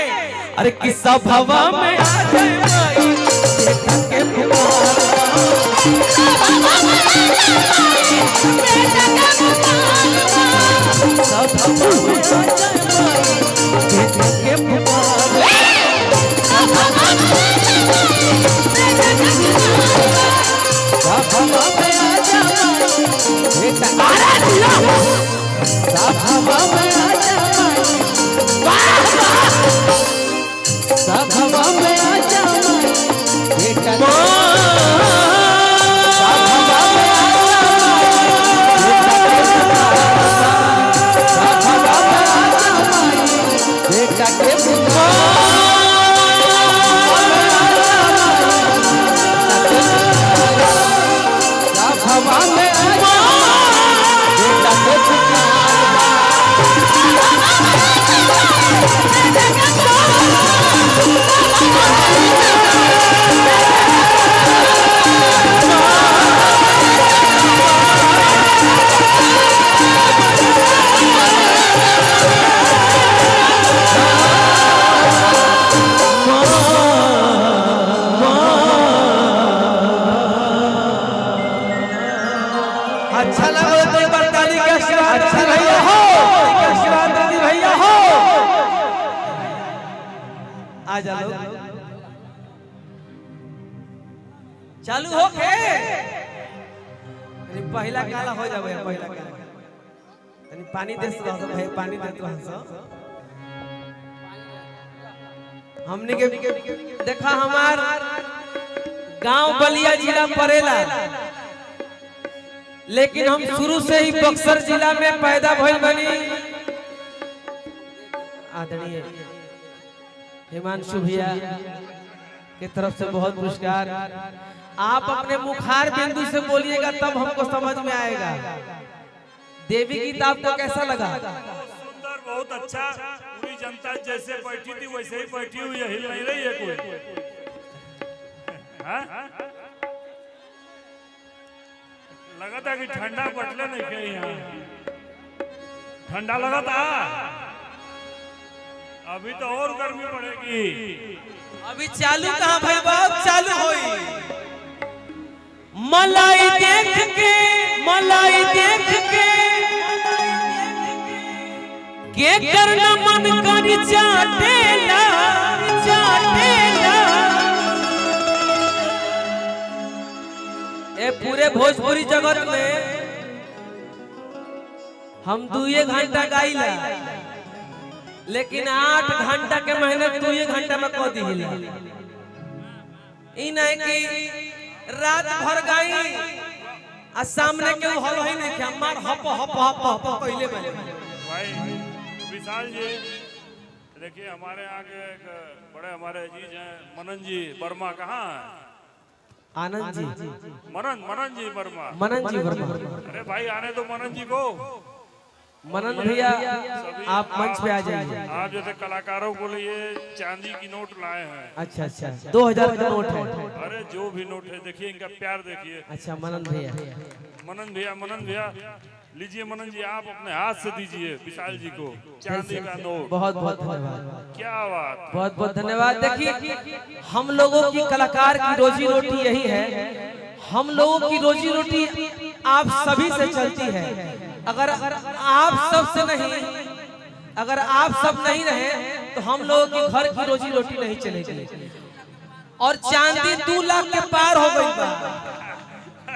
अरे किस्सा भवा में आ जाए माई बेटा के पुकार बेटा का सब भवा में आ जाए माई बेटा के पुकार भवा में आ जाए बेटा भवा में आ जाए सभवा में आ जाए बेटा बेटा के सभवा में आ जाए बेटा के अच्छा लगा तो एक बार ताली का आशीर्वाद भैया हो आशीर्वाद दीदी भैया हो आ जाओ चालू हो के पहला काला हो जावे पहला काला तनी पानी देस रह भाई पानी देत रह हमने के देखा हमार गांव बलिया जिला परेला लेकिन हम शुरू से ही बक्सर जिला में पैदा भइल बनी। आदरणीय हिमांशु भैया की तरफ से बहुत पुरस्कार। आप अपने मुखार बिंदु से बोलिएगा तब हमको समझ में आएगा। देवी गीत आपको कैसा लगा? सुंदर, बहुत अच्छा। पूरी जनता जैसे बैठी थी वैसे ही बैठी हुई है, हिल नहीं रही है कोई। लगा था कि ठंडा बटले नहीं के यहाँ ठंडा लगा था। अभी तो और गर्मी पड़ेगी। अभी चालू कहाँ भाई बाप चालू होई। मलाई देख के करना मन करी चाटेला ए पूरे भोजपुरी जगत में हम 2 घंटा गाइला लेकिन 8 घंटा के मेहनत 2 घंटा में कर दी। ई नहीं कि रात भर गाई आ सामने के हल ही नहीं कि मार हप हप हप हप पहले बने। भाई विशाल जी देखिए, हमारे यहाँ के बड़े हमारे अजीज हैं मनन जी वर्मा। कहाँ आनंद जी मनन जी वर्मा। अरे भाई आने दो मनन जी को। मनन भैया आप मंच पे आ जाइए। आप जैसे कलाकारों को लिए चांदी की नोट लाए हैं। अच्छा 2000 का नोट है। अरे जो भी नोट है देखिए, इनका प्यार देखिए। अच्छा मनन भैया लीजिए। मनन जी आप अपने हाथ से दीजिए विशाल जी को चांदी का नोट। बहुत बहुत धन्यवाद। क्या बात, बहुत बहुत धन्यवाद। देखिए हम लोगों की कलाकार की रोजी रोटी यही है। हम लोगों की रोजी रोटी आप सभी से चलती है। अगर आप सब नहीं रहे तो हम लोगों की घर की रोजी रोटी नहीं चलेगी। और चांदी 2 लाख के पार हो गई बा।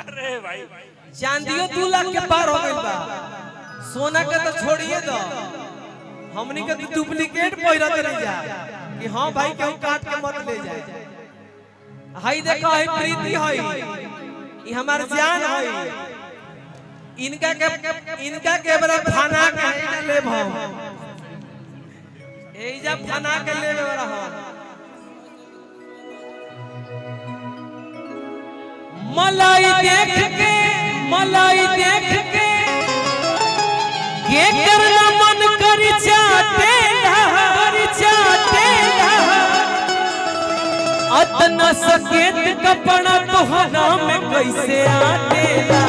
अरे भाई चांदियों 2 लाख के पार हो गई बा। सोना का तो छोड़िए दो, हमनी के तो डुप्लीकेट पहिरत नहीं जा कि हाँ भाई केहू काट के मत ले जाए। हाई देखो है प्रीति है, हमार जान है। इनका के बड़ा फना के ले भाव एजा फना के ले रहा। मलाई देख के ये करना मन करी चाटेला अतना सकेत कपड़ा तोहरा में कैसे आटेला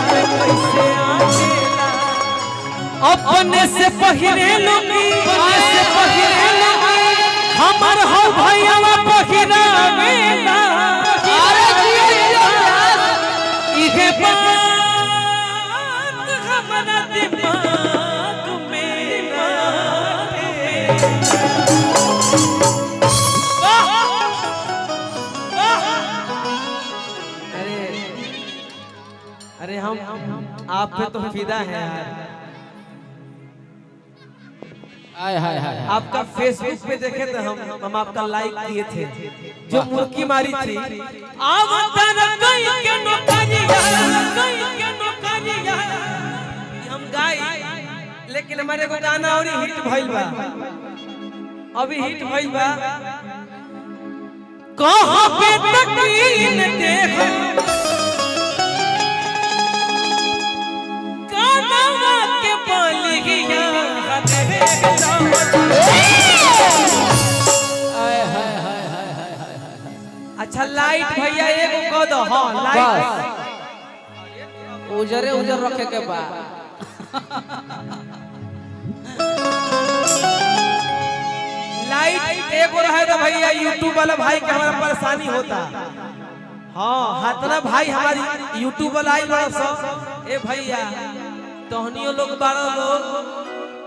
अपने से पहिरे लोगी हमर हो भैया पहिरावेला। इहे बात हमरा दिमाग में अरे हम आप पे तो फिदा है यार। आपका फेसबुक पे देखे थे हम आपका लाइक किए थे जो मुर्की मारी थी। हम गाई लेकिन हमारे को गाना और हिट भइल बा। अभी हिट भइल बा कहां पे तकीन देख कानवा के बालिया अच्छा लाइट भैया एगो कह दो। हाँ लाइट उजर रखे के बाद लाइट एगो रहे तो भैया यूट्यूब वाला भाई के हमारा परेशानी होता। हाँ हाथना भाई हमारी यूट्यूब वाला आई बड़ा सब। ए भैया तोहनियो लोग बारह लोग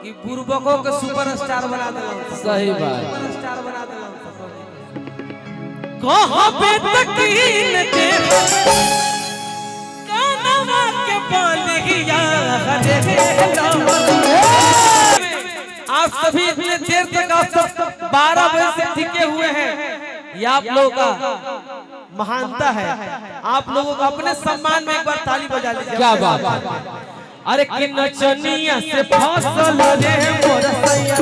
कि बुरबकों के सुपरस्टार बना देला। सही बात। सुपरस्टार बना देला। कहां पे तकीन देख कानवा के बोलिया आप सभी इतने देर तक आप सब 12 बजे से टिके हुए हैं, ये आप लोगों का महानता है। आप लोगों को अपने सम्मान में एक बार ताली बजा लीजिए। क्या बात है। अरे कि नचनिया से फसल रे मोर सैया,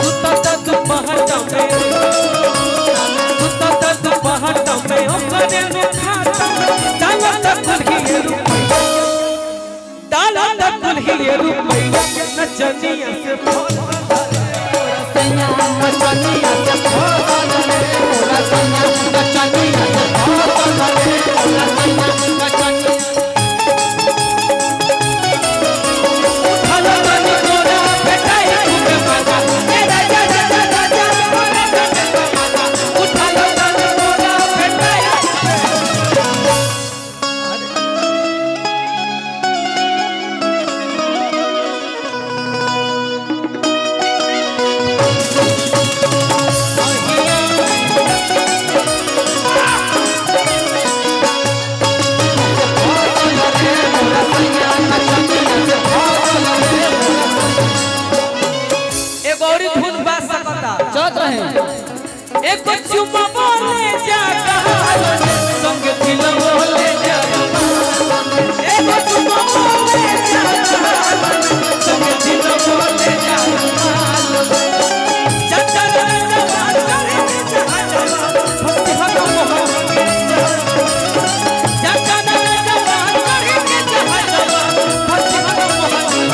सुतत दोपहर में, सुतत दोपहर में ओकरे खाता डालत कुल्ही रुपैया, डालत कुल्ही रुपैया। नचनिया से फसल सैया नचनिया से फसल रे मोरा सैया, नचनिया से फसल रे मोरा सैया, नचनिया एक चुम्मा बोले जा संग दिल बोले जा, एक चुम्मा बोले जा संग दिल बोले जा, चचर जवान करे जहां फंसी हम मोहब्बत चचर जवान करे जहां फंसी हम मोहब्बत।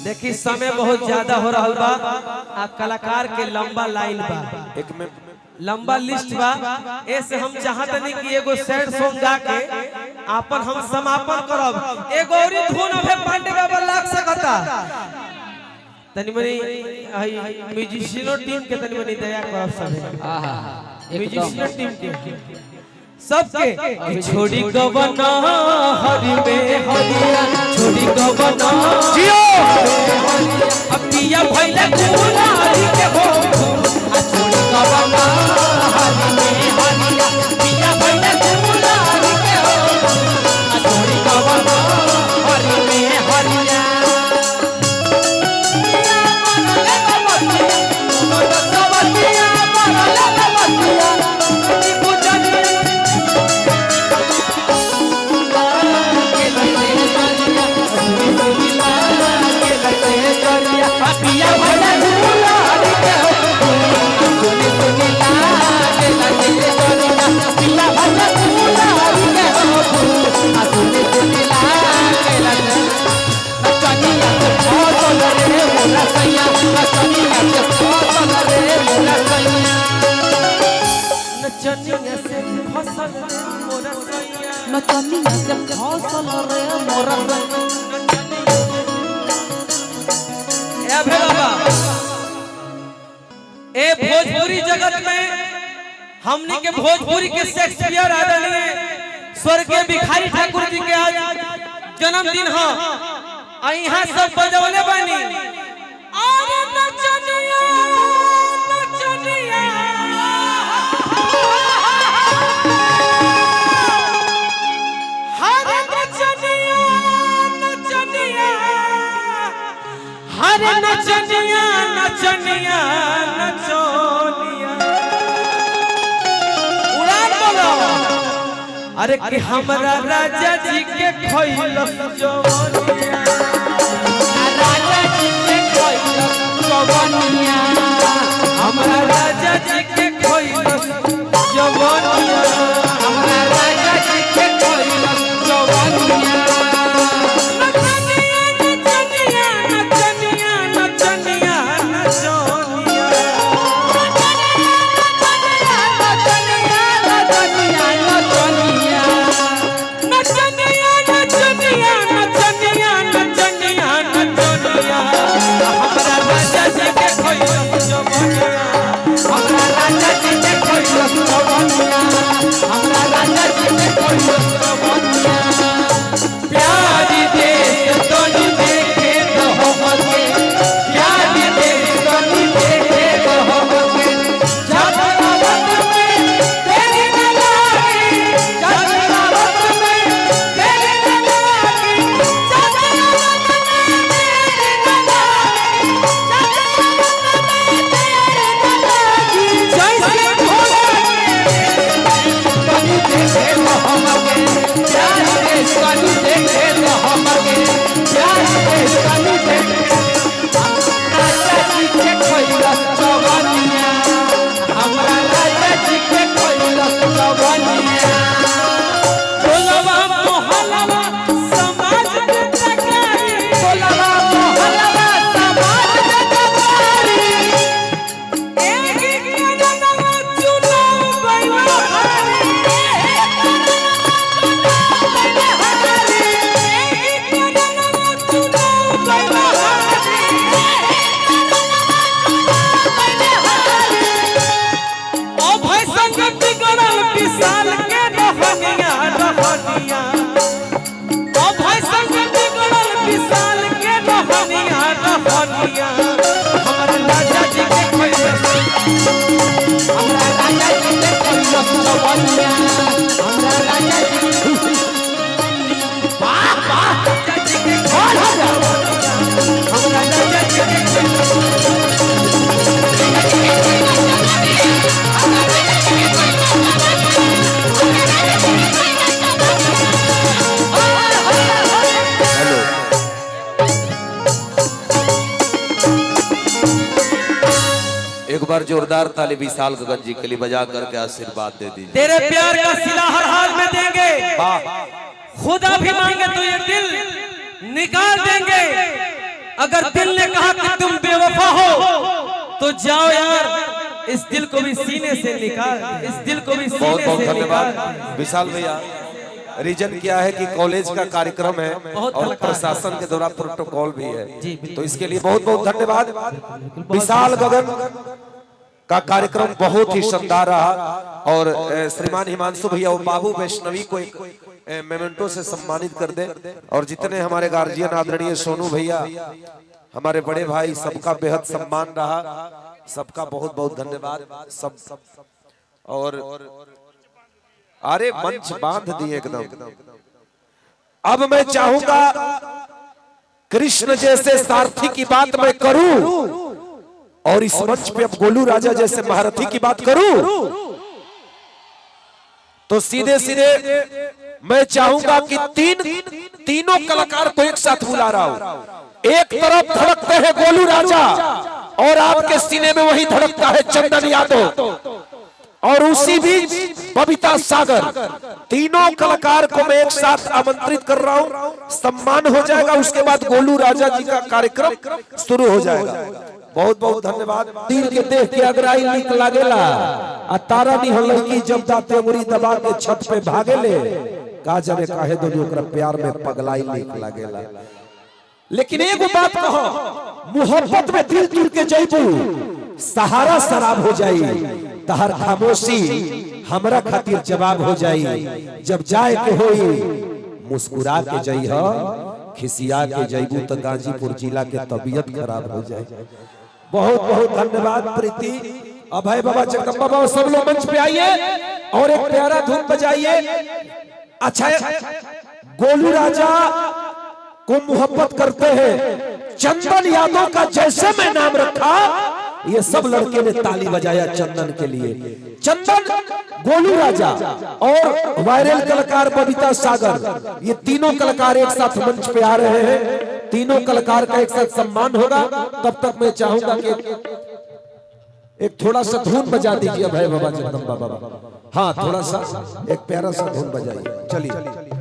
देखी समय बहुत ज्यादा हो रहा बा, आ कलाकार के लंबा लाइन बा, एक में लंबा लिस्ट बा। ऐसे हम चाहते नहीं कि एगो सैड सॉन्ग गा के आपन हम समापन करब। एगो और धुन अबे पांडे बाबा लाग सकता, तनी मनी म्यूजिशियनो टीम के तनी मनी दया करब सब म्यूजिशियनो टीम के सबके छोड़ी गवना हरि में हरिया, छोड़ी गवना जियो अब पिया भइले गुलारी के हो, छोड़ी गवना हरि में हरिया, पिया भइले गुलारी के हो, छोड़ी गवना हरि में हरिया। ए भोजपुरी जगत में हमनी के भोजपुरी के शेक्सपियर आदरणीय स्वर्गीय भिखारी ठाकुर जी के आज जन्मदिन है, यहाँ सब बजौले बानी। अरे नचनिया नचनिया हरे नचनिया नचनिया हरे नचनिया नचनिया नचनिया उड़ान बोलो। अरे कि हमरा राजा जी के खोइलस जवनिया, राजा जी के खोइलस जवनिया, हमरा राजा जी के खोइलस जवनिया, हमरा राजा जी के खोइलस जवनिया। एक बार जोरदार ताली विशाल गगन जी के लिए बजा करके आशीर्वाद दे दीजिए। तेरे प्यार का सिला हर हाल में देंगे, खुदा भी मांगे तो ये दिल निकाल देंगे। अगर दिल ने कहा कि तुम बेवफा हो तो जाओ यार, इस दिल को भी सीने से निकाल, इस दिल को भी बहुत सीने बहुत से निकाल। धन्यवाद विशाल भैया। रीजन क्या है कि कॉलेज का कार्यक्रम है और प्रशासन के द्वारा प्रोटोकॉल भी है, तो इसके लिए बहुत बहुत धन्यवाद। विशाल गगन का कार्यक्रम बहुत ही शानदार रहा और श्रीमान हिमांशु भैया और बाबू वैष्णवी को एक मेमेंटो से सम्मानित कर दे। और जितने हमारे गार्जियन आदरणीय सोनू भैया, हमारे बड़े भाई, सबका बेहद सम्मान रहा, सबका बहुत बहुत धन्यवाद सब। और अरे मंच बांध दिए एकदम। अब मैं चाहूंगा कृष्ण जैसे सारथी की बात मैं करूं और इस मंच पे अब गोलू राजा जैसे महारथी की बात करूं, तो सीधे सीधे मैं चाहूंगा कि तीनों कलाकार को एक साथ बुला रहा हूं। एक तरफ धड़कते हैं गोलू राजा और आपके सीने में वही धड़कता है चंदन यादव, और उसी बीच बबीता सागर। तीनों कलाकार को मैं एक साथ आमंत्रित कर रहा हूं, सम्मान हो जाएगा, उसके बाद गोलू राजा जी का कार्यक्रम शुरू हो जाएगा। बहुत बहुत धन्यवाद। तीर के देख के अगराई नीक लागेला आ तारा निहल की जब दाते उंगली दबा के छत पे भागेले, का जाने काहे दो ओकरा प्यार में पगलाई नीक लागेला। लेकिन एगो बात कहो, मोहब्बत में दिल तुर के जइबू, सहारा शराब हो जाई, तहर खामोशी हमरा खातिर जवाब हो जाई। जब जाए के होई मुस्कुरा के जइह, खिसिया के जइबू तो गाजीपुर जिला के तबीयत खराब हो जाए। बहुत बहुत धन्यवाद प्रीति, अभय बाबा, जगदम्बा बाबा, सब लोग मंच पे आइए और एक प्यारा धुन बजाइए। अच्छा, गोलू राजा को मोहब्बत करते हैं, चंदन यादव का जैसे मैं नाम रखा, ये सब लड़के ने ताली बजाया चंदन के लिए। चंदन, गोलू राजा और वायरल कलाकार बबीता सागर, ये तीनों कलाकार एक साथ मंच पे आ रहे हैं। तीनों कलाकार का एक साथ सम्मान होगा। तब तक मैं चाहूंगा कि एक थोड़ा सा धुन बजा दीजिए भाई बाबा, जगदम्बा बाबा। हाँ, थोड़ा सा एक प्यारा सा धुन बजाइए। चलिए।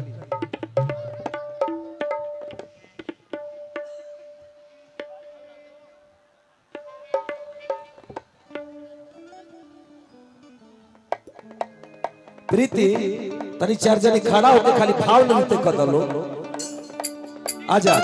प्रीति तनी चार जने खड़ा होके खाली भाव नृत्य कर दलो। आजा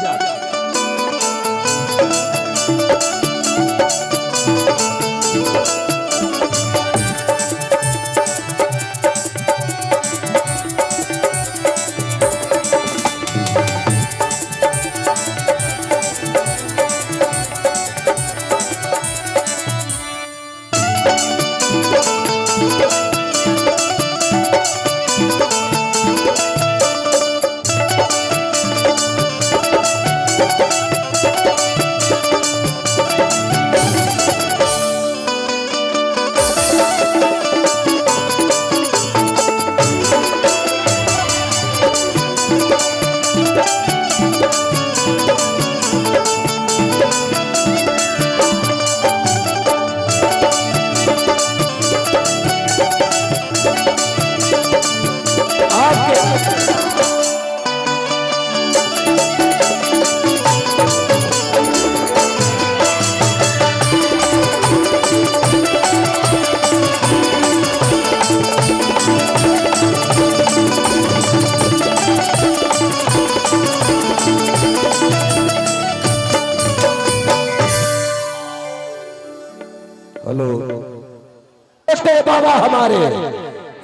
बाबा, हमारे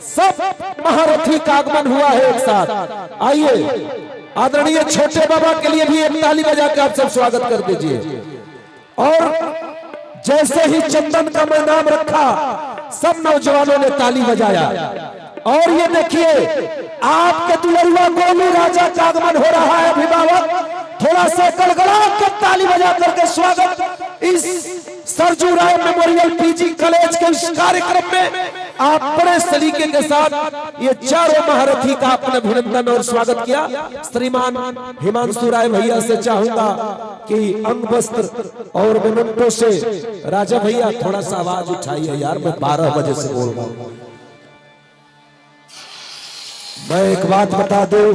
सब महारथी का आगमन हुआ है एक साथ। आइए आदरणीय छोटे बाबा के लिए भी एक ताली बजा के आप सब स्वागत कर दीजिए। और जैसे ही चंदन का मैं नाम रखा, सब नौजवानों ने ताली बजाया। और ये देखिए, आपके दुलरुआ गोलू राजा का आगमन हो रहा है। अभिभावक थोड़ा सा गड़गड़ा के ताली बजा करके स्वागत इस Sarju Rai memorial PG college के इस कार्यक्रम में आप बड़े सलीके के साथ ये चारों महारथी का अपने अभिनंदन और स्वागत किया। श्रीमान हिमांशु राय भैया से चाहूंगा कि अंग वस्त्र और मेमेंटो से राजा भैया थोड़ा सा आवाज उठाइए यार, मैं 12 बजे से बोल रहा हूं। मैं एक बात बता दूं,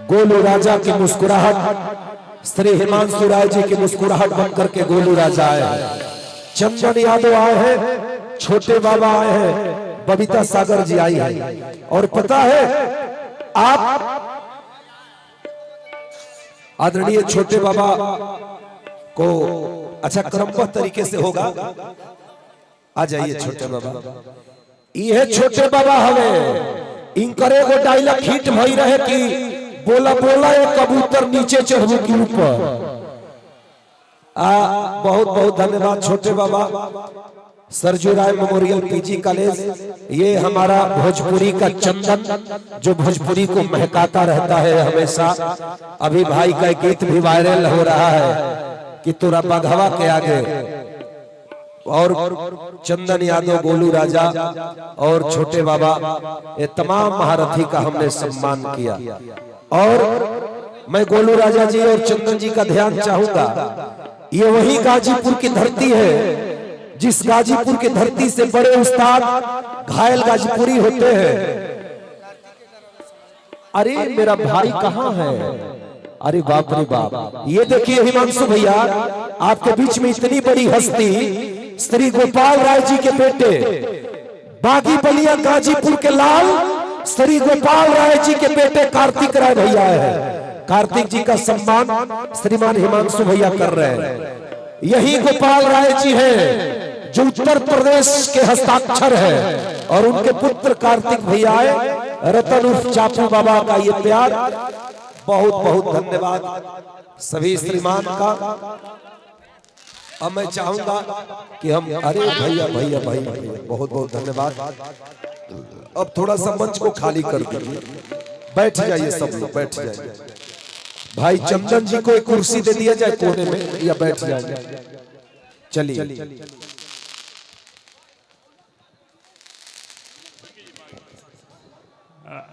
गोलू राजा की मुस्कुराहट श्री हिमांशु राय जी की मुस्कुराहट बनकर के गोलू राजा आए हैं, चंदन यादव आए हैं, छोटे बाबा आए हैं, बबीता सागर जी आई है। और पता है आप आदरणीय छोटे बाबा को अच्छा क्रमबद्ध तरीके से होगा, आ जाइए छोटे बाबा। ये छोटे बाबा हमें इनकरे को डायलॉग हिट भई रहे कि बोला बोला ये कबूतर नीचे चढ़ू के ऊपर। बहुत बहुत धन्यवाद छोटे बाबा। Sarju Rai memorial PG college, ये हमारा भोजपुरी का चंदन जो भोजपुरी को महकाता रहता है हमेशा। अभी भाई का गीत भी वायरल हो रहा है कि तोरा बघवा के आगे, और चंदन यादव, गोलू राजा और छोटे बाबा, ये तमाम महारथी का हमने सम्मान किया। और मैं गोलू राजा जी और चंदन जी का ध्यान चाहूंगा, ये वही गाजीपुर की धरती है जिस गाजीपुर की धरती से बड़े उस्ताद घायल गाजीपुरी होते हैं। अरे मेरा भाई कहाँ है? अरे बाप रे बाप, ये देखिए हिमांशु भैया, आपके बीच में इतनी बड़ी हस्ती श्री गोपाल राय जी के बेटे, बागी बलिया गाजीपुर के लाल श्री गोपाल राय जी के बेटे कार्तिक राय भैया है। कार्तिक जी का सम्मान श्रीमान हिमांशु भैया कर रहे हैं। यही गोपाल राय जी हैं जो उत्तर प्रदेश के हस्ताक्षर है, और उनके पुत्र कार्तिक भैया है। रतन उर्फ चापू बाबा का ये प्यार, बहुत बहुत धन्यवाद सभी श्रीमान का। अब मैं चाहूंगा कि हम, अरे भैया भैया भैया बहुत बहुत धन्यवाद। अब थोड़ा सा मंच को खाली कर दीजिए, बैठ जाइए सब लोग, बैठ जाइए। भाई चंदन जी को एक कुर्सी दे दिया जाए कोने में, या बैठ जाइए। चलिए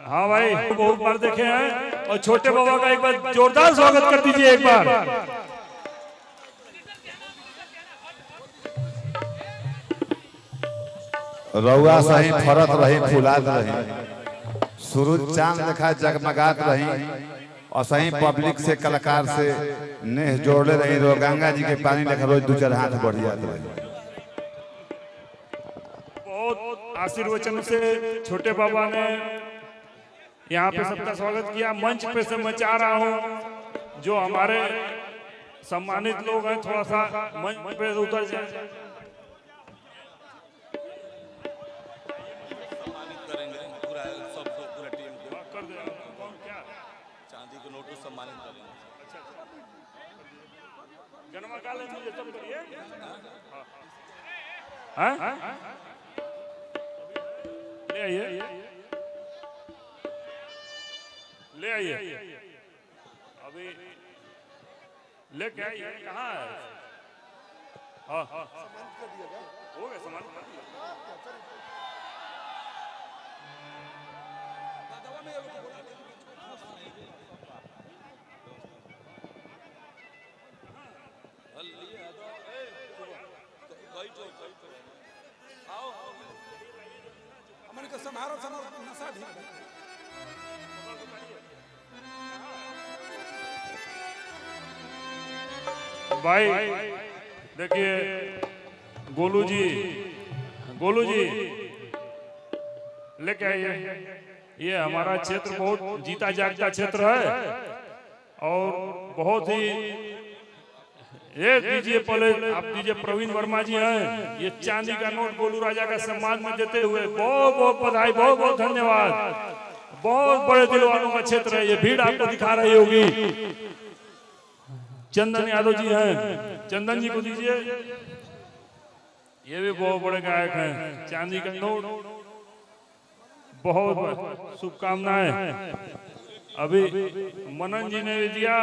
हाँ भाई, बहुत बार देखे हैं, और छोटे बाबा का एक बार जोरदार स्वागत कर दीजिए एक बार। रउआ सही फरत रही, फुलात रही, सूरज चांद देखा जगमगात रही, और सही पब्लिक से कलाकार से नेह जोड़ले रही। रो गंगा जी के पानी लेकर रोज 2-4 हाथ बढ़ जाते रही। बहुत आशीर्वचन से छोटे बाबा ने यहाँ पे सबका स्वागत किया। मंच पे से मैं चाह रहा हूँ जो हमारे सम्मानित लोग हैं थोड़ा सा मंच पे उतर जाए। ले आइए, ले आइए, अभी लेके आइए। कहाँ है? हाँ हाँ हो गया सामान। भाई देखिए, गोलू जी लेके आइए। ये हमारा क्षेत्र बहुत जीता जागता क्षेत्र है, और बहुत ही ये दीजिए, पहले आप दीजिए। प्रवीण वर्मा जी हैं, ये चांदी का नोट गोलू राजा का सम्मान में देते हुए बहुत बहुत बधाई, बहुत बहुत धन्यवाद। बहुत बड़े दिल वालों का क्षेत्र है, ये भीड़ आपको दिखा रही होगी। चंदन यादव जी हैं, चंदन जी को दीजिए। ये भी बहुत बड़े गायक हैं। चांदी का नोट, बहुत शुभकामनाएं। अभी मनन जी ने भी दिया।